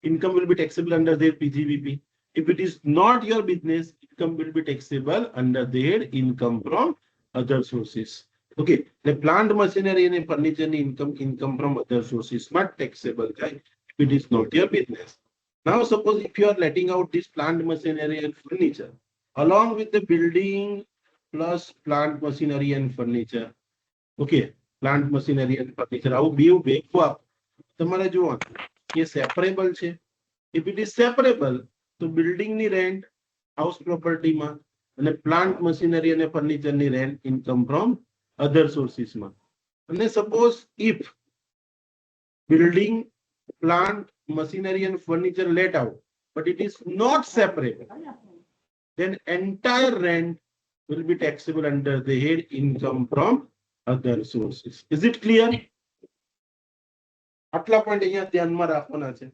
income will be taxable under their PGBP. If it is not your business, income will be taxable under their income from other sources. Okay, the plant, machinery and furniture income from other sources not taxable, right? If it is not your business. Now suppose if you are letting out this plant, machinery and furniture along with the building plus plant, machinery and furniture. Okay, plant, machinery and furniture. How be you તમારે જોવાનું કે separable છે. If it is separable તો building ની rent house પ્રોપર્ટીમાં અને plant, machinery અને furniture ની rent income from અધર સોર્સિસમાં. અને suppose if building, plant, machinery and furniture let out but it is not separable, then entire rent will be taxable under the head income from other sources. Is it clear? આટલા point અહીંયા ધ્યાનમાં રાખવાના છે.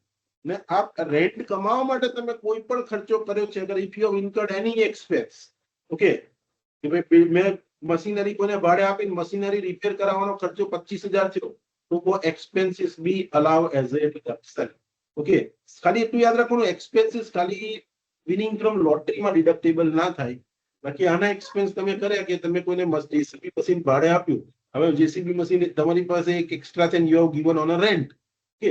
ને આ rent કમાવા માટે તમે કોઈ પણ ખર્ચો કર્યો છે, અગર if you have incurred any expense, okay, કે ભાઈ મેં મશીનરી કોને ભાડે આપીને મશીનરી રિપેર કરાવવાનો ખર્ચો 25,000 થયો, તો વો expenses be allow as a deduction. Okay, ખાલી એટલું યાદ રાખવાનું, એક્સપેન્સીસ ખાલી વિનિંગ ફ્રોમ લોટરીમાં ડિડક્ટેબલ ના થાય. બાકી આના એક્સપેન્સ તમે કર્યા કે તમે કોઈને જેસીબી મશીન ભાડે આપ્યું, હવે જેસીબી મશીન તમારી પાસે એક એક્સ્ટ્રા છે, you have given on a rent. કે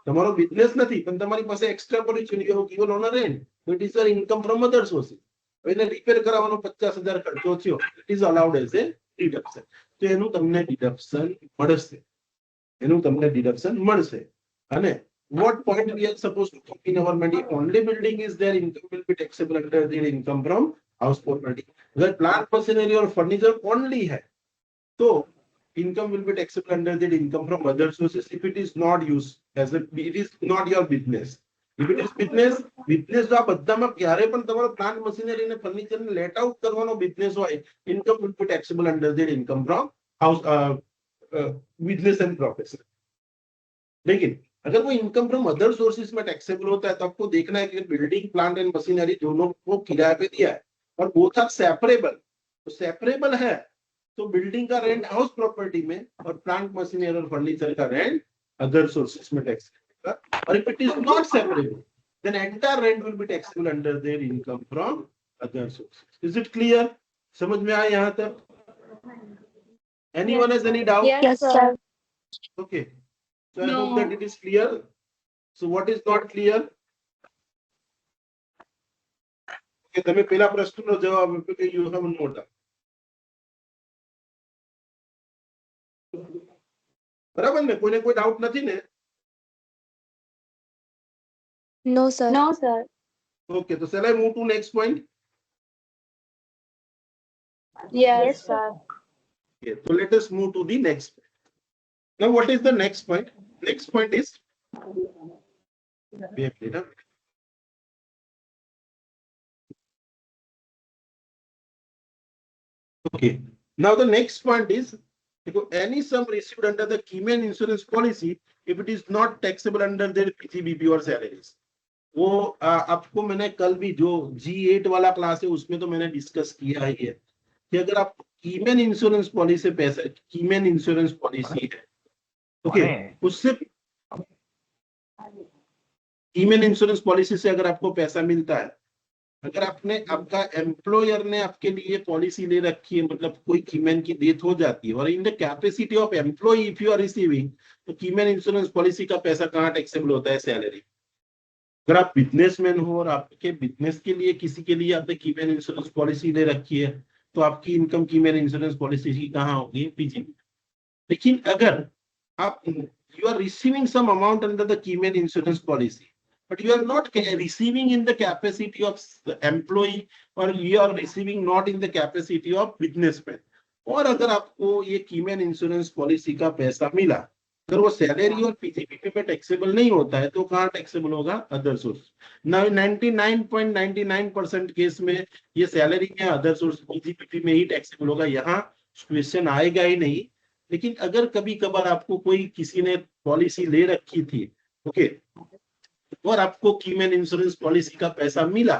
તમારો બિઝનેસ નથી પણ તમારી પાસે એક્સ્ટ્રા પડ્યું છે, you have given on a rent, it is your income from other sources. એને રિપેર કરાવવાનો 50,000 ખર્ચો થયો, it is allowed as a deduction. તો તો એનું તમને ડિડક્શન મળશે. અને what point we are supposed to keep in our mind? If only building is there, income will be taxable under the income from house property. अगर plant machinery और furniture only है तो income will be taxable under the income from other sources if it is not used as a, it is not your business. If it is business જો આ બધામાં ક્યારે પણ તમારો plant machinery ને furniture ને let out કરવાનો business હોય, income will be taxable under the income from house business and profession. लेकिन अगर वो इनकम फ्रॉम अदर सोर्सेज में टैक्सेबल होता है तो आपको देखना है कि बिल्डिंग प्लांट एंड मशीनरी दोनों को किराए पे दिया है और बोथ आर सेपरेबल. तो सेपरेबल है तो बिल्डिंग का रेंट हाउस प्रॉपर्टी में और प्लांट मशीनरी और फर्नीचर का रेंट अदर सोर्सेज में टैक्सेबल होगा. और if it is not separable then entire rent will be taxable under there income from other sources. Is it clear? समझ में आया यहाँ तक? Anyone has any doubt? Yes, sir. Okay. So I No. hope that it is clear. So what is not clear? Okay, તમે પેલા પ્રશ્નનો જવાબ આપ્યો કે you have no doubt. બરાબર ને? કોઈને કોઈ ડાઉટ નથી ને? No, sir. No, sir. Okay, so shall I move to next point? Yes, sir. Okay, so let us move to the next point. Now what is the next point? Next point is okay. Now the next point is any sum received under the Keyman insurance policy if it is not taxable under their PGBP or salaries. वो आपको मैंने कल भी जो G8 वाला class है उसमें तो मैंने डिस्कस किया ही है कि अगर आप कीमैन इंश्योरेंस पॉलिसी से पैसा कीमैन इंश्योरेंस पॉलिसी है ओके उससे कीमैन इंश्योरेंस पॉलिसी से अगर आपको पैसा मिलता है, अगर आपने आपका एम्प्लॉयर ने आपके लिए पॉलिसी ले रखी है मतलब कोई कीमैन की डेथ हो जाती है और in the capacity of employ if you are receiving तो कीमैन इंश्योरेंस पॉलिसी का पैसा कहाँ टैक्सेबल होता है? सैलरी. अगर आप बिजनेसमैन हो और आपके बिजनेस के लिए किसी के लिए आपने कीमैन इंश्योरेंस पॉलिसी ले रखी है तो आपकी इनकम कीमैन इंश्योरेंस पॉलिसी की कहाँ होगी? पीजीबी. लेकिन अगर आप you are receiving some amount under the Keyman insurance policy, but you are not receiving in the capacity of the employee or you are receiving not in the capacity of businessman. और अगर आपको ये Keyman insurance policy का पैसा मिला अगर वो salary और पीजीबीपी पे टैक्सेबल नहीं होता है तो कहाँ टैक्सेबल होगा? Other source. 99.99% केस में ये सैलरी में अदर सोर्स पीजीबीपी में ही टैक्सेबल होगा. यहाँ क्वेश्चन आएगा ही नहीं. लेकिन अगर कभी कभार आपको कोई किसी ने पॉलिसी ले रखी थी ओके और आपको कीमैन इंश्योरेंस पॉलिसी का पैसा मिला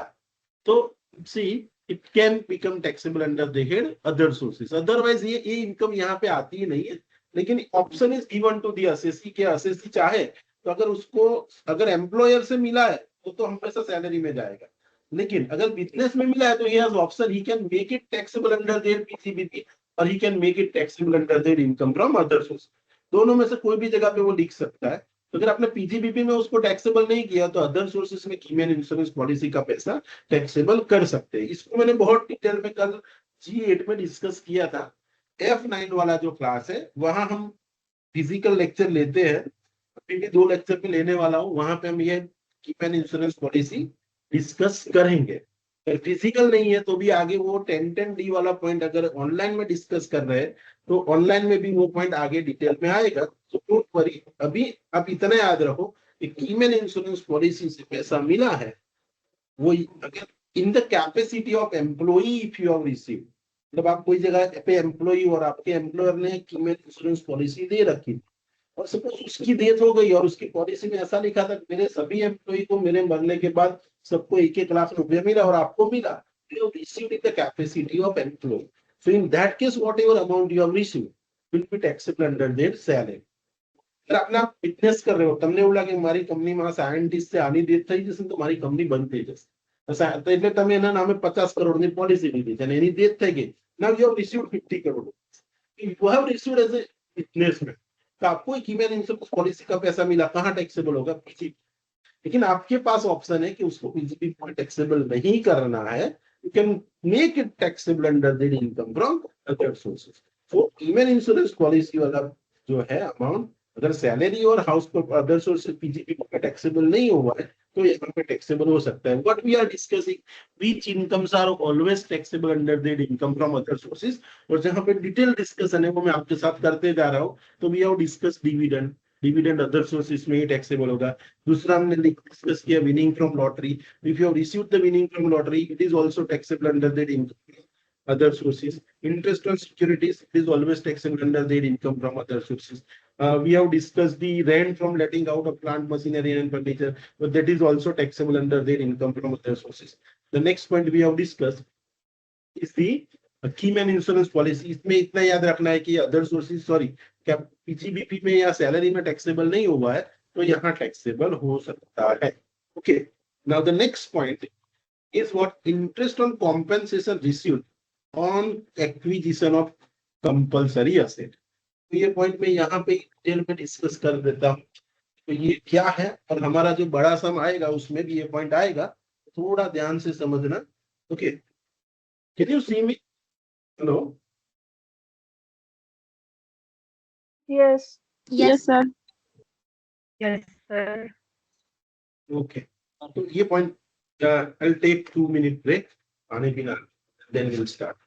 तो see it can become taxable under the head other sources. Otherwise ये इनकम यहाँ पे आती ही नहीं है. लेकिन option is given to the assessee के असेसी चाहे तो अगर उसको अगर एम्प्लॉयर से मिला है तो हमेशा सैलरी में जाएगा. लेकिन अगर बिजनेस में मिला है तो he has option he can make it taxable under there PGBP और he can make it taxable under their income from other source. दोनों में से कोई भी जगह पे वो लिख सकता है. तो अगर आपने पीजीबीपी में उसको टैक्सेबल नहीं किया तो अदर सोर्सेस में कीमैन इंश्योरेंस पॉलिसी का पैसा टैक्सेबल कर सकते हैं. इसको मैंने बहुत डिटेल में कल G8 में डिस्कस किया था. F9 वाला जो क्लास है वहां हम फिजिकल लेक्चर लेते हैं. अभी भी 2 लेक्चर में लेने वाला हूँ. वहां पे हम ये कीमैन इंश्योरेंस पॉलिसी डिस्कस करेंगे. फिजिकल नहीं है तो भी आगे वो 10D वाला पॉइंट अगर ऑनलाइन में डिस्कस कर रहे हैं तो ऑनलाइन में भी वो पॉइंट आगे डिटेल में आएगा. तो डोंट वरी. अभी आप इतना याद रखो कि कीमैन इंश्योरेंस पॉलिसी से पैसा मिला है वो अगर इन the capacity of employee if you have receive मतलब आप कोई जगह पे एम्प्लॉई और आपके एम्प्लॉयर ने कीमैन इंश्योरेंस पॉलिसी दे रखी और सपोज उसकी डेथ हो गई और उसकी पॉलिसी में ऐसा लिखा था मेरे सभी एम्प्लॉई को मेरे मरने के बाद सबको 1-1 लाख रुपया मिला और आपको मिला. You have received in the capacity of employee. So in that case, whatever amount you have received will be taxable under their salary. अगर अपना बिजनेस कर रहे हो તમને એવું લાગે મારી કંપનીમાં સાયન્ટિસ્ટ છે આની ડેથ થઈ જશે તો મારી કંપની બંધ થઈ જશે તો એટલે તમે એના નામે 50 કરોડની પોલિસી લીધી છે અને એની ડેથ થઈ ગઈ. Now you have received 50 crore. You have received as a businessman. तो आपको कीमैन इंश्योरेंस पॉलिसी का पैसा मिला कहाँ टैक्सेबल होगा? पीजीबी. लेकिन आपके पास ऑप्शन है कि उसको पीजीबी में टैक्सेबल नहीं करना है. You can make it taxable under the income from other sources. So तो ईमेल इंश्योरेंस पॉलिसी वाला जो है अमाउंट, अगर सैलरी और हाउस अदर सोर्स पीजीपी का टैक्सेबल नहीं हुआ है तो यहाँ पे टैक्सेबल हो सकता है. What we are discussing, which incomes are always taxable under the income from other sources, और जहाँ पे डिटेल डिस्कशन है वो मैं आपके साथ करते जा रहा हूँ. तो we have discuss dividend, dividend other sources में ही टैक्सेबल होगा. दूसरा हमने डिस्कस किया winning from lottery. If you have received the winning from lottery it is also taxable under the income other sources. Interest on securities is always taxable under their income from other sources. We have discussed the rent from letting out of plant machinery and furniture, but that is also taxable under their income from other sources. The next point we have discussed is the keyman insurance policy. इसमें इतना याद रखना है कि other sources, sorry, क्या PGBP में या salary में टैक्सेबल नहीं हुआ है तो यहाँ टैक्सेबल हो सकता है. Okay, now the next point is what interest on compensation received on acquisition of compulsory asset. तो ये पॉइंट में यहाँ पे डिटेल में डिस्कस कर देता हूँ. तो ये क्या है और हमारा जो बड़ा सम आएगा उसमें भी ये पॉइंट आएगा, थोड़ा ध्यान से समझना. Okay, can you see me? Hello, Yes. Yes. sir. Yes, sir. Okay. तो ये point I will take 2 minute break, पानी पीना, then we will start.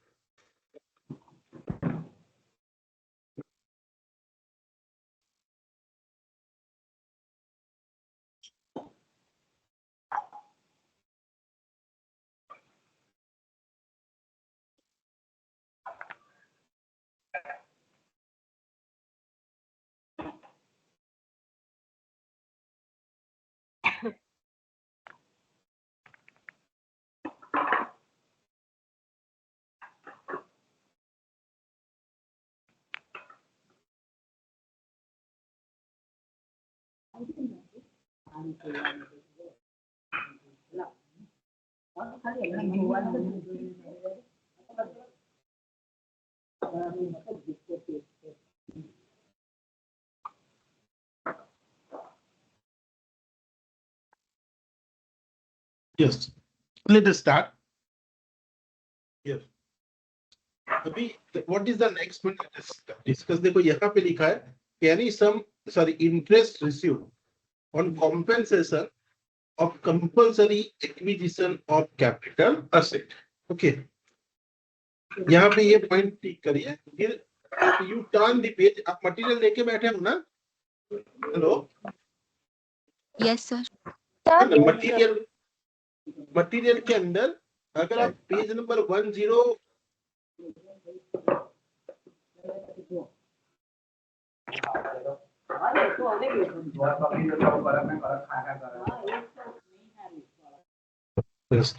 Yes, let us start. Yes. अभी what is the next point discuss. देखो यहाँ पे लिखा है any sum, sorry, interest received on compensation of compulsory acquisition of capital asset. Okay, यहाँ पे ये पॉइंट टिक करिए. फिर यू टर्न द पेज. आप मटेरियल लेके बैठे हो ना? Hello, Yes, sir. Material, material के अंदर अगर आप पेज नंबर 10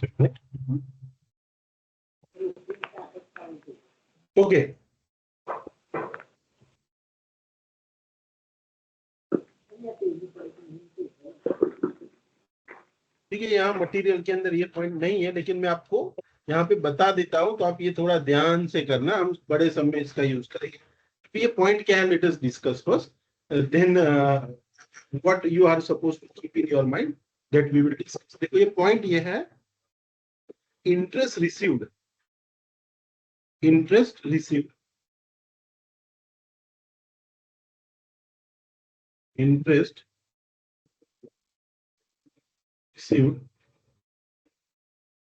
ओके. ठीक है, यहाँ मटेरियल के अंदर ये पॉइंट नहीं है, लेकिन मैं आपको यहाँ पे बता देता हूँ, तो आप ये थोड़ा ध्यान से करना. हम बड़े सम में इसका यूज करेंगे. तो ये पॉइंट क्या है, let us discuss first, then what you are suppose to keep in your mind, that we will discuss. देखो ये पॉइंट ये है, interest received, interest received, interest received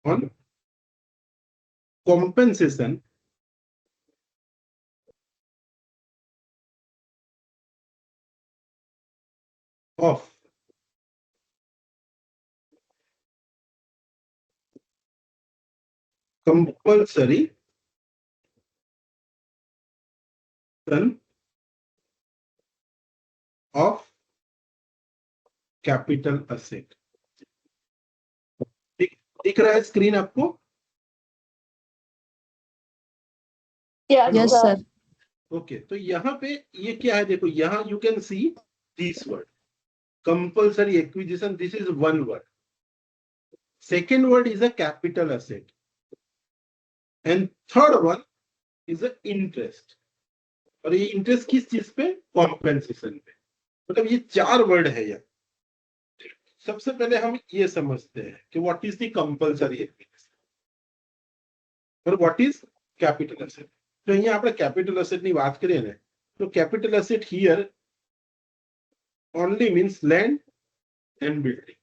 on compensation of compulsory of capital asset. दिख रहा है screen आपको? Yes, sir. Okay, तो यहाँ पे ये क्या है, देखो यहाँ you can see this word compulsory acquisition. This is one word. Second word is a capital asset and third one is a interest. और ये इंटरेस्ट किस चीज पे? कॉम्पेंसेशन पे. मतलब ये 4 वर्ड है यहाँ. सबसे पहले हम ये समझते हैं कि what is the compulsory acquisition और व्हाट इज कैपिटल असेट. તો અહીંયા આપણે કેપિટલ એસેટ ની વાત કરીએ ને તો capital asset here only means land and building.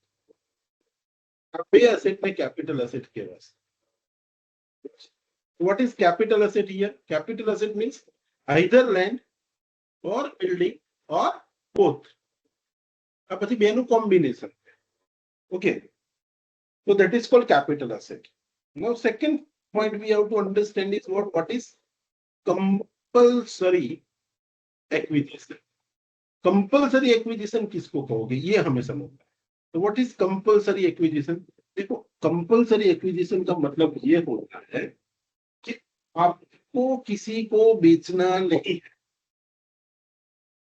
આ બે એસેટ ને કેપિટલ એસેટ કહેવાય. What is capital asset here? Capital asset means either land or building or both. આ પછી બેનું combination. Okay. So that is called capital asset. Now second point we have to understand is what is compulsory acquisition. Compulsory acquisition किसको कहोगे ये हमें समझना है. तो what is compulsory acquisition? देखो compulsory acquisition का मतलब ये होता है कि आपको किसी को बेचना नहीं है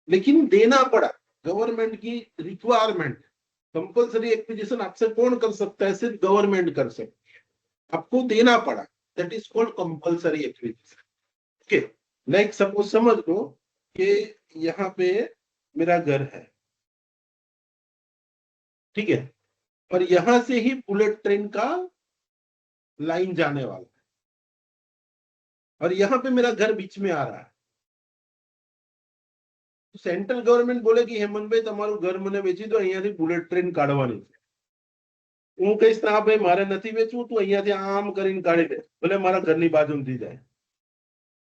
लेकिन देना पड़ा. गवर्नमेंट की रिक्वायरमेंट. कंपल्सरी एक्विजिशन आपसे कौन कर सकता है? सिर्फ गवर्नमेंट कर सकती है. आपको देना पड़ा. That is called compulsory acquisition. Okay. Like suppose समझ लो कि यहाँ पे मेरा घर है, ठीक है, और यहां से ही बुलेट ट्रेन का लाइन जाने वाला है और यहाँ पे मेरा घर बीच में आ रहा है. सेंट्रल गवर्नमेंट बोले कि हेमंत भाई તમારું ઘર મને વેચી દો, અહીંયાથી બુલેટ ટ્રેન કાઢવાની છે. હું કહીશ ના ભાઈ મારે નથી વેચવું, તું અહીંયાથી આમ કરીને કાઢી દે, ભલે મારા ઘરની બાજુથી જાય,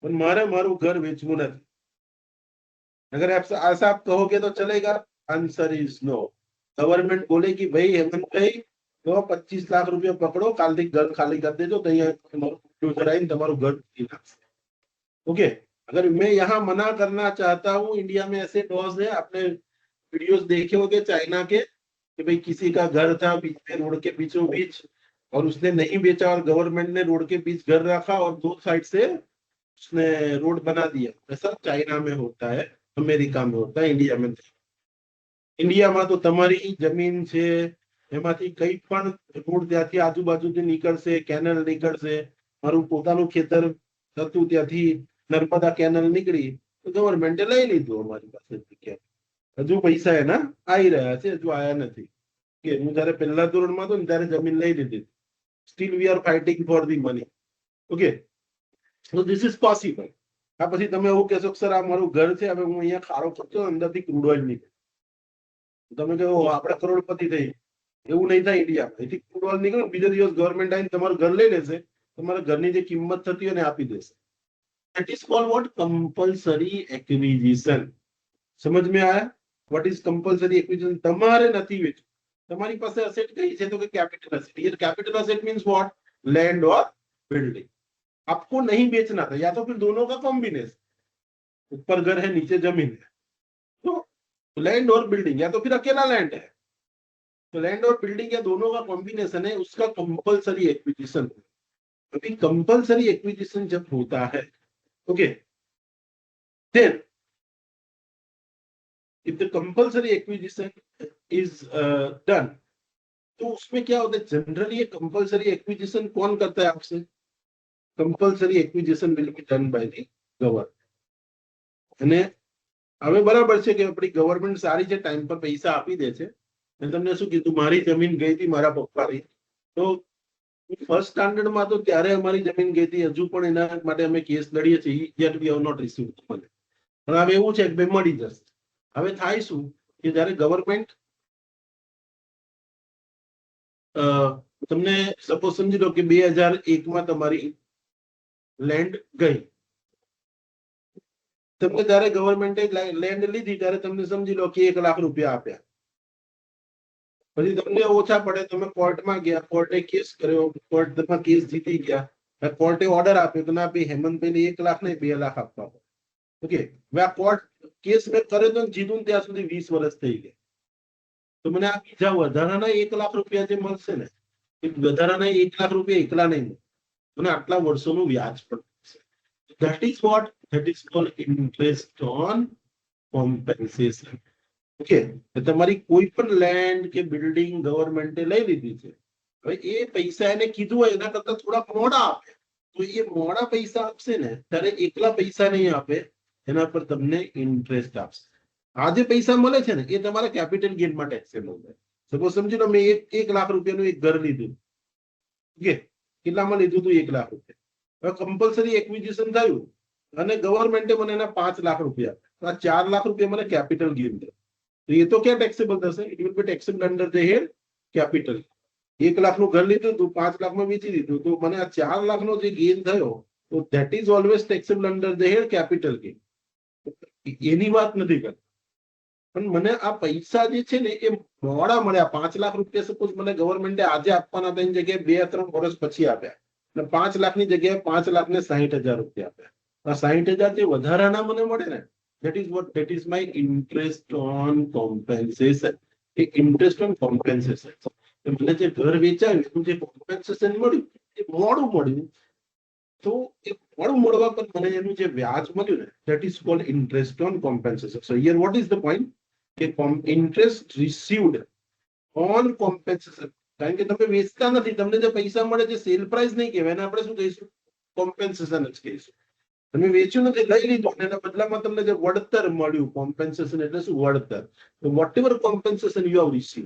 પણ મારે મારું ઘર વેચવું નથી. अगर ऐसा आप कहोगे तो चलेगा? Answer is no. गवर्नमेंट बोले कि भाई हेमंत भाई तो 25 लाख रुपया पकड़ो, काल थी घर खाली कर देजो तो તમારું ઘર. ओके. अगर मैं यहाँ मना करना चाहता हूँ, इंडिया में ऐसे लॉज है, आपने वीडियोस देखे होंगे चाइना के कि भाई किसी का घर था बीच में रोड के बीचों बीच और उसने नहीं बेचा और गवर्नमेंट ने रोड के बीच घर रखा और दो साइड से उसने रोड बना दिया. ऐसा चाइना में होता है, अमेरिका में होता है, इंडिया में नहीं. इंडिया तो તમારી જમીન છે એમાંથી કઈ પણ રોડ ત્યાંથી આજુબાજુથી નીકળશે, કેનલ નીકળશે. મારું પોતાનું ખેતર હતું ત્યાંથી નર્મદા કેનલ નીકળી તો ગવર્મેન્ટે લઈ લીધું અમારી પાસેથી. હજુ પૈસા એના આવી રહ્યા છે, હજુ આયા નથી. કે હું જયારે પહેલા ધોરણમાં હતો ને ત્યારે જમીન લઈ લીધી. Steel we are fighting for the money. Okay. So this is possible. આ પછી તમે એવું કહેશો કે સર આ મારું ઘર છે, હવે હું અહીંયા ખાડો કરતો અંદરથી ક્રૂડ ઓઇલ નીકળે, તમે કહો આપણે કરોડપતિ થઈ. એવું નહીં થાય ઇન્ડિયામાં. અહીંથી ક્રૂડ ઓઇલ નીકળે, બીજા દિવસ ગવર્મેન્ટ આવીને તમારું ઘર લઈ લેશે, તમારા ઘરની જે કિંમત થતી હોય ને આપી દેશે. That is called what? Compulsory acquisition. समझ में आया? What is compulsory acquisition? તમારે નથી વેચવું. તમારી પાસે એસેટ કઈ છે તો કે कैपिटल एसेट. ये capital asset means what? Land और बिल्डिंग. आपको नहीं बेचना था, या तो फिर दोनों का कॉम्बिनेशन. ऊपर घर है नीचे जमीन है, तो लैंड और बिल्डिंग, या तो फिर अकेला लैंड है तो लैंड और बिल्डिंग या दोनों का कॉम्बिनेशन है, उसका कंपल्सरी एक्विजिशन. अभी कंपल्सरी एक्विजिशन जब होता है, okay, then if the compulsory acquisition is done, तो उसमें क्या होता है? जनरली ये कंपल्सरी एक्विजिशन कौन करता है आपसे? Compulsory acquisition will be done by the government. અને હવે બરાબર છે કે આપણી ગવર્નમેન્ટ સારી છે, ટાઈમ પર પૈસા આપી દે છે. અને તમને શું કીધું, મારી જમીન ગઈ હતી મારા પપ્પાની, તો ફર્સ્ટ સ્ટાન્ડર્ડમાં તો ત્યારે અમારી જમીન ગઈ હતી, હજુ પણ એના માટે અમે કેસ લડીએ છીએ. yet we have not received the money. પણ હવે એવું છે કે ભાઈ મળી જશે. હવે થાય શું કે જ્યારે ગવર્મેન્ટ તમને સપોઝ સમજી લો કે 2001માં તમારી લેન્ડ ગઈ, તમને જ્યારે ગવર્મેન્ટે લેન્ડ લીધી ત્યારે તમને સમજી લો કે 1 લાખ રૂપિયા આપ્યા. પછી તમને ઓછા પડે, તમે કોર્ટમાં ગયા, કોર્ટે કેસ કર્યો, કોર્ટમાં કેસ જીતી ગયા, કોર્ટે ઓર્ડર આપ્યો કે ના ભાઈ હેમંતભાઈને 1 લાખ નહીં 2 લાખ આપવા. ઓકે. હવે આ કોર્ટ કેસ મેં કર્યો તો જીતું ત્યાં સુધી 20 વર્ષ થઈ ગયા. તો મને આ બીજા વધારાના 1 લાખ રૂપિયા જે મળશે ને, એ વધારાના 1 લાખ રૂપિયા એકલા નહીં મળે, મને આટલા વર્ષોનું વ્યાજ પણ મળશે. That is what? That is called interest on compensation. Okay. તમારી કોઈ પણ લેન્ડ કે બિલ્ડિંગ ગવર્મેન્ટે લઈ લીધી છે, હવે એ પૈસા એને કીધું હોય એના કરતા થોડા મોડા આપે, તો એ મોડા પૈસા આપશે ને ત્યારે એકલા પૈસા નહીં આપે, એના પર તમને ઇન્ટરેસ્ટ આપશે. આ જે પૈસા મળે છે ને એ તમારા કેપિટલ ગેઇન માં ટેક્સેબલ છે. સપોઝ સમજી લો મેં 1 લાખ રૂપિયાનું એક ઘર લીધું. ઓકે. કેટલામાં લીધું હતું? 1 લાખ રૂપિયા. કમ્પલસરી એક્વિઝિશન થયું અને ગવર્મેન્ટે મને એના 5 લાખ રૂપિયા, તો આ 4 લાખ રૂપિયા મને કેપિટલ ગેઇન થયું, તો એ તો ક્યાં ટેક્સેબલ થશે? It will be taxable under the head capital. 1 લાખનું ઘર લીધું તો 5 લાખમાં વેચી દીધું, તો મને આ 4 લાખનો જે ગેઇન થયો, તો that is always taxable under the head capital gain. એની વાત નથી કરતા. પણ મને આ પૈસા જે છે ને એ મોડા મળ્યા. 5 લાખ રૂપિયા સપોઝ મને ગવર્મેન્ટે આજે આપવાના હતા, એની જગ્યાએ 2-3 વર્ષ પછી આપ્યા, અને 5 લાખની જગ્યાએ 5 લાખ ને 60,000 રૂપિયા આપ્યા. આ 60,000 જે વધારાના મને મળે ને, that is my interest on compensation. A interest on compensation. મને જે ઘર વેચાયું એનું જે કોમ્પેન્સેશન મળ્યું એ મોડું મળ્યું, તો એ મોડું મળવા પર મને એનું જે વ્યાજ મળ્યું ને, that is called interest on compensation. So here what is the point? કે interest received on compensation. કારણ કે તમે વેચતા નથી, તમને જે પૈસા મળે છે સેલ પ્રાઇસ નહીં કહેવાય, એને આપણે શું કહીશું? કોમ્પેન્સેશન જ કહીશું. તમે વેચ્યું નથી, લઈ લીધું, અને એના બદલામાં તમને જે વળતર મળ્યું, કોમ્પેન્સેશન એટલે શું? વળતર. Whatever compensation you have receive,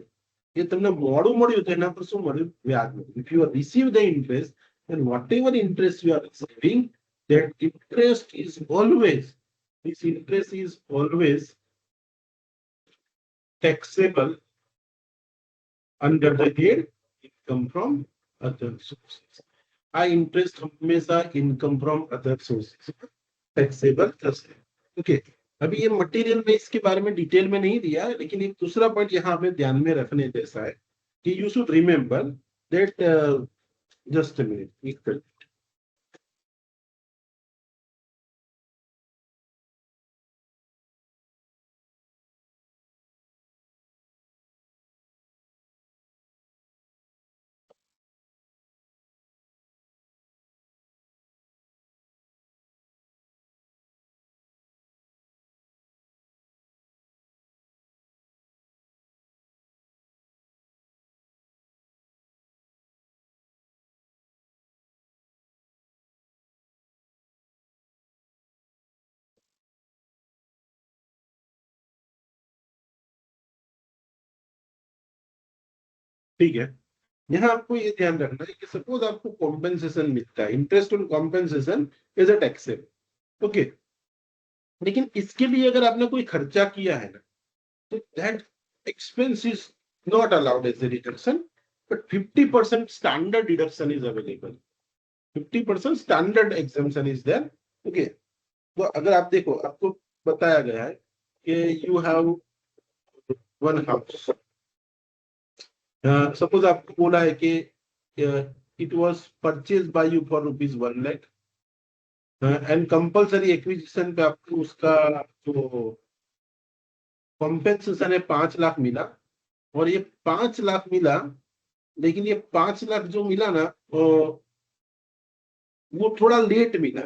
એ તમને મોડું મળ્યું તો એના પર શું મળ્યું? વ્યાજ મળ્યું. If you receive the interest, then whatever interest you are receiving, that interest is always, this interest is always taxable under the head income from other sources. આ ઇન્ટરેસ્ટ હંમેશા ઇન્કમ ફ્રોમ અધર સોર્सेस टैक्सेबल થશે. Okay, अभी ये material base के बारे में detail में नहीं दिया, लेकिन एक दूसरा पॉइंट यहाँ हमें ध्यान में रखने जैसा है कि you should remember that just a minute. ठीक है, यहाँ आपको ये ध्यान रखना है कि सपोज आपको कॉम्पेंसेशन मिलता है, interest on compensation is a taxable. Okay, लेकिन इसके लिए अगर आपने कोई खर्चा किया है ना, तो that expense is not allowed as a deduction, but 50% standard deduction is available. 50% standard exemption is there. Okay, तो अगर आप देखो, आपको बताया गया है कि you have one house. Suppose आपको बोला है कि it was purchase by you for ₹1 lakh, and compulsory acquisition पे आपको उसका जो कॉम्पेंसेशन है 5 लाख मिला, और ये 5 लाख मिला, लेकिन ये 5 लाख जो मिला ना वो थोड़ा लेट मिला,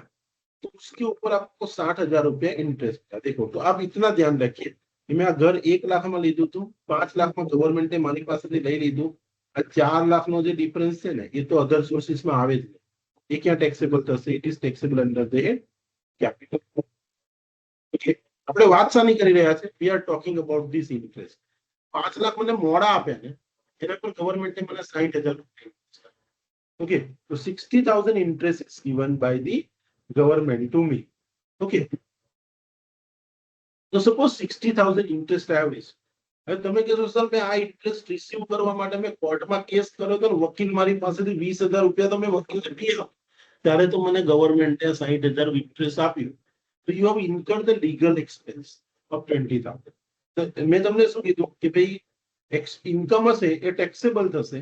तो उसके ऊपर आपको 60,000 रुपया इंटरेस्ट था. देखो, तो आप इतना ध्यान रखिए कि मैं घर 1 लाख में लीधું હતું, 5 લાખમાં ગવર્મેન્ટે મારી પાસેથી લઈ લીધું, આ 4 લાખનો જે ડિફરન્સ છે ને એ તો અધર સોર્સિસમાં આવે જ નહીં. એ ક્યાં ટેક્સેબલ થશે? It is taxable under the head capital. Okay, આપણે વાત શાની કરી રહ્યા છે? We are talking about this interest. 5 lakh મને મોડા આપ્યા ને, એના પર ગવર્મેન્ટે મને 60,000 રૂપિયા. ઓકે, તો 60,000 interest is given by the government to me. Okay, તો સપોઝ 60,000 ઇન્ટરેસ્ટ આવ્યો છે. હવે તમે કહેશો સર મેં આ ઇન્ટરેસ્ટ રિસીવ કરવા માટે મેં કોર્ટમાં કેસ કર્યો તો વકીલ મારી પાસેથી 20,000 રૂપિયા તો મેં વકીલને આપ્યા, ત્યારે તો મને ગવર્મેન્ટે 60,000 ઇન્ટરેસ્ટ આપ્યું. તો you have incurred the legal expense of 20,000. તો મેં તમને શું કીધું કે ભાઈ ઇન્કમ હશે એ ટેક્સેબલ થશે,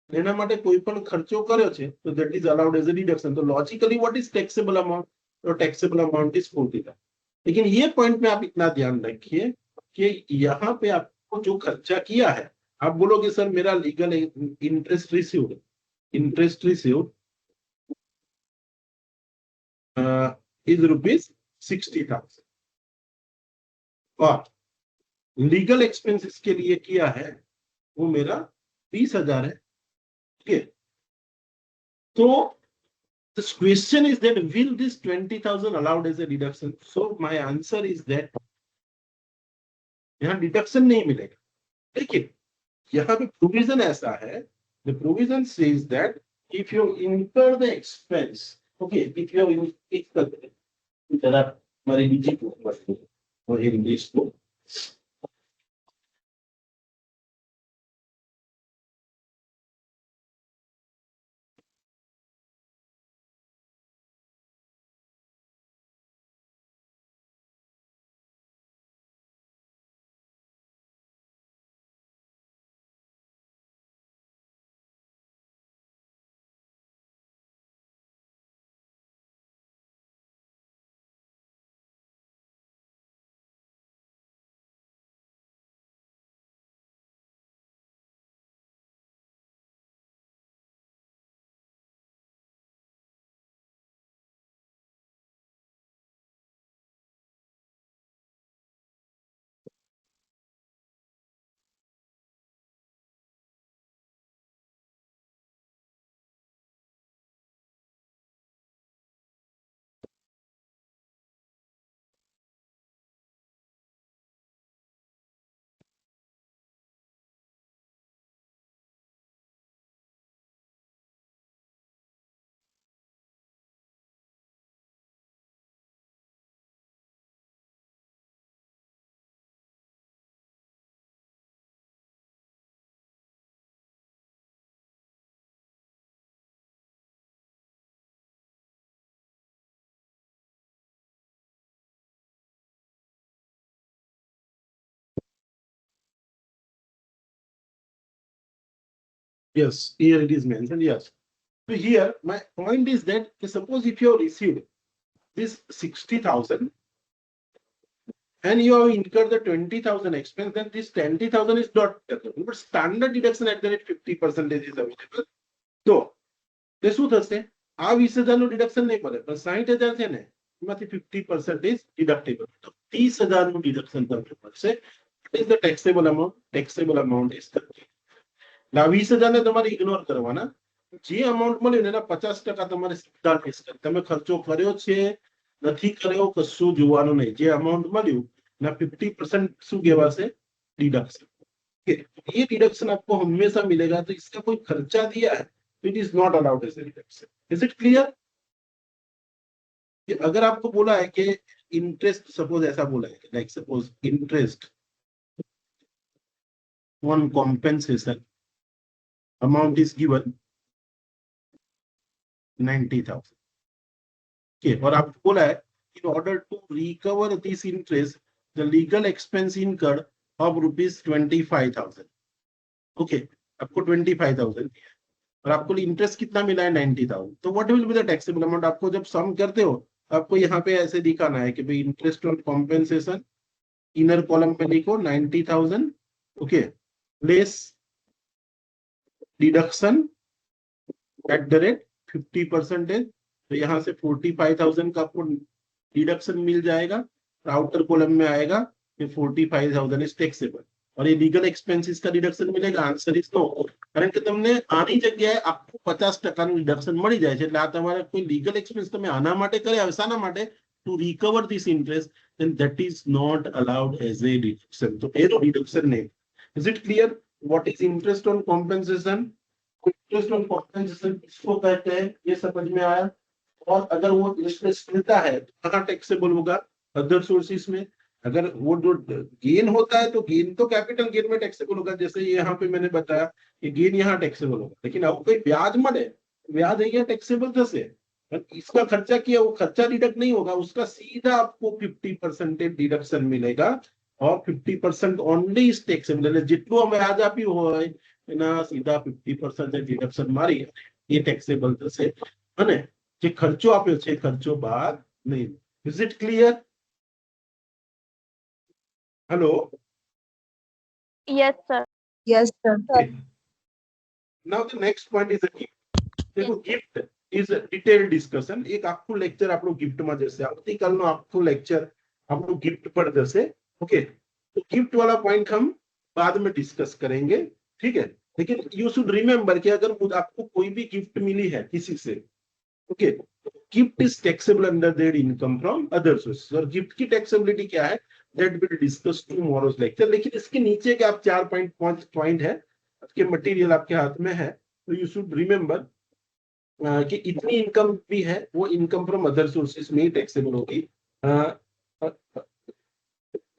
એના માટે કોઈ પણ ખર્ચો કર્યો છે તો that is allowed as a deduction. તો logically what is taxable amount? तो टैक्सेबल अमाउंट इज 40,000. लेकिन ये पॉइंट में आप इतना ध्यान रखिए कि यहाँ पे आपको जो खर्चा किया है, आप बोलोगे सर मेरा लीगल इंटरेस्ट रिसीव्ड इज ₹60,000, और लीगल एक्सपेंसेस के लिए किया है वो मेरा 20,000 है. Okay, so this question is that will this 20,000 allowed as a deduction? So my answer is that यहाँ डिडक्शन नहीं मिलेगा. लेकिन यहाँ पे प्रोविजन ऐसा है, the provision says that if you incur the expense okay if you use एक करते हैं जरा हमारी बीजी को और इंग्लिश को yes here it is mentioned yes. So here my point is that suppose if you have received this 60,000 and you have incurred the 20,000 expense, then this 20,000 is not deductible. But standard deduction at the rate 50% is available. So તે શું થશે આ 20,000 નું deduction નહીં મળે પણ 60,000 છે ને એમાંથી 50% is deductible. તો 30,000 નું ડિડક્શન તમને મળશે. What is the taxable amount? Taxable amount is 30. આ 20,000 ને તમારે ઇગ્નોર કરવાના. જે અમાઉન્ટ મળ્યું ને એના 50% તમારે સીધા લેસ કરી. તમે ખર્ચો કર્યો છે નથી કર્યો કશું જોવાનું નહીં. જે અમાઉન્ટ મળ્યું ના 50% શું કહેવાશે ડિડક્શન. ये डिडक्शन आपको हमेशा मिलेगा. तो इसका कोई खर्चा दिया है it is not allowed as a deduction. Is it clear? कि अगर आपको बोला है कि इंटरेस्ट सपोज ऐसा बोला है like suppose interest on compensation amount is given 90,000. okay और आपको बोला है in order to recover this interest the legal expense incurred of rupees 25,000. okay आपको 25,000 और आपको इंटरेस्ट कितना मिला है 90,000. तो what will be the taxable amount. आपको जब सम करते हो आपको यहाँ पे ऐसे दिखाना है कि भाई interest on compensation inner column में लिखो 90,000 okay less deduction at the rate 50%. तो यहाँ से 45,000 का आपको डिडक्शन मिल जाएगा. आउटर कॉलम में आएगा कि 45,000 इज टैक्सेबल और ये लीगल एक्सपेंसेस का डिडक्शन मिलेगा. Answer is no. कारण કે તમને આની જગ્યાએ આખું 50% નું ડિડક્શન મળી જાય છે એટલે આ તમારે કોઈ લીગલ એક્સપેન્સ તમે આના માટે કર્યા હોય શાના માટે to recover this interest then that is not allowed as a deduction. तो एरो डिडक्शन नहीं. Is it clear what is interest on compensation? Interest on compensation किसको कहते हैं ये समझ में आया. और अगर वो इंटरेस्ट मिलता है तो कहाँ टैक्सेबल होगा अदर सोर्सेस में. अगर वो जो गेन होता है तो गेन तो कैपिटल गेन में टैक्सेबल होगा. जैसे यहाँ पे मैंने बताया कि गेन यहाँ टैक्सेबल होगा लेकिन अब कोई ब्याज મળે ब्याज અહીંયા टैक्सेबल થશે पर इसका खर्चा किया वो खर्चा डिडक्ट नहीं होगा. उसका सीधा आपको 50% डिडक्शन मिलेगा और 50% ओनली इज टैक्सेबल. એટલે જેટલું વ્યાજ આપ્યું હોય એના સીધા 50% डिडक्शन મારી એ टैक्सेबल થશે અને જે ખર્ચો આપ્યો છે ખર્ચો બાદ નહીં. Is it clear? Hello. Yes, sir. Yes, sir. Okay. Now the next point is a gift. देखो gift is a detailed discussion. एक આખું લેક્ચર આપણો gift માં જશે. આવતીકાલનો આખું લેક્ચર આપણો gift પર જશે. ओके तो गिफ्ट वाला पॉइंट हम बाद में डिस्कस करेंगे. ठीक है लेकिन यू शुड रिमेंबर कि अगर आपको कोई भी गिफ्ट मिली है किसी से okay gift is taxable under there income from other sources. और गिफ्ट की टैक्सेबिलिटी क्या है that will discuss tomorrow's lecture. लेकिन इसके नीचे के आप 4.5 पॉइंट है आपके मटेरियल आपके हाथ में है तो यू शुड रिमेंबर कि इतनी इनकम भी है, वो इनकम फ्रॉम अदर सोर्सेस में टैक्सेबल होगी।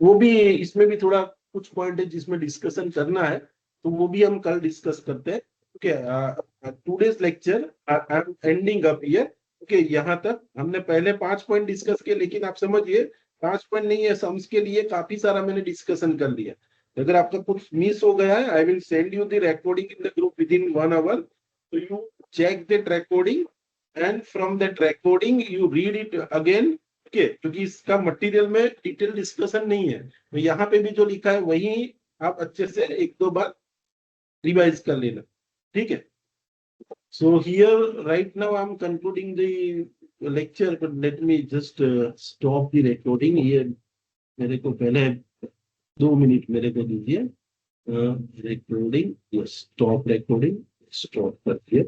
वो भी इसमें भी थोड़ा कुछ पॉइंट है जिसमें डिस्कशन करना है, तो वो भी हम कल डिस्कस करते हैं। Okay, today's lecture I am ending up here. Okay, यहाँ तक हमने पहले 5 पॉइंट डिस्कस किए, लेकिन आप समझिए 5 पॉइंट नहीं है, सम्स के लिए काफी सारा मैंने डिस्कशन कर लिया। अगर आपका कुछ मिस हो गया है, I will send you the recording in the group within 1 hour, so you check that recording and from that recording you read it again। Okay, क्योंकि इसका मटेरियल में डिटेल डिस्कशन नहीं है, तो यहाँ पे भी जो लिखा है वही आप अच्छे से 1-2 बार रिवाइज कर लेना, ठीक है। So here right now I am concluding the lecture, but let me just stop the recording. ये मेरे को पहले 2 मिनट मेरे को दीजिए। रिकॉर्डिंग, स्टॉप रिकॉर्डिंग, स्टॉप कर दिया।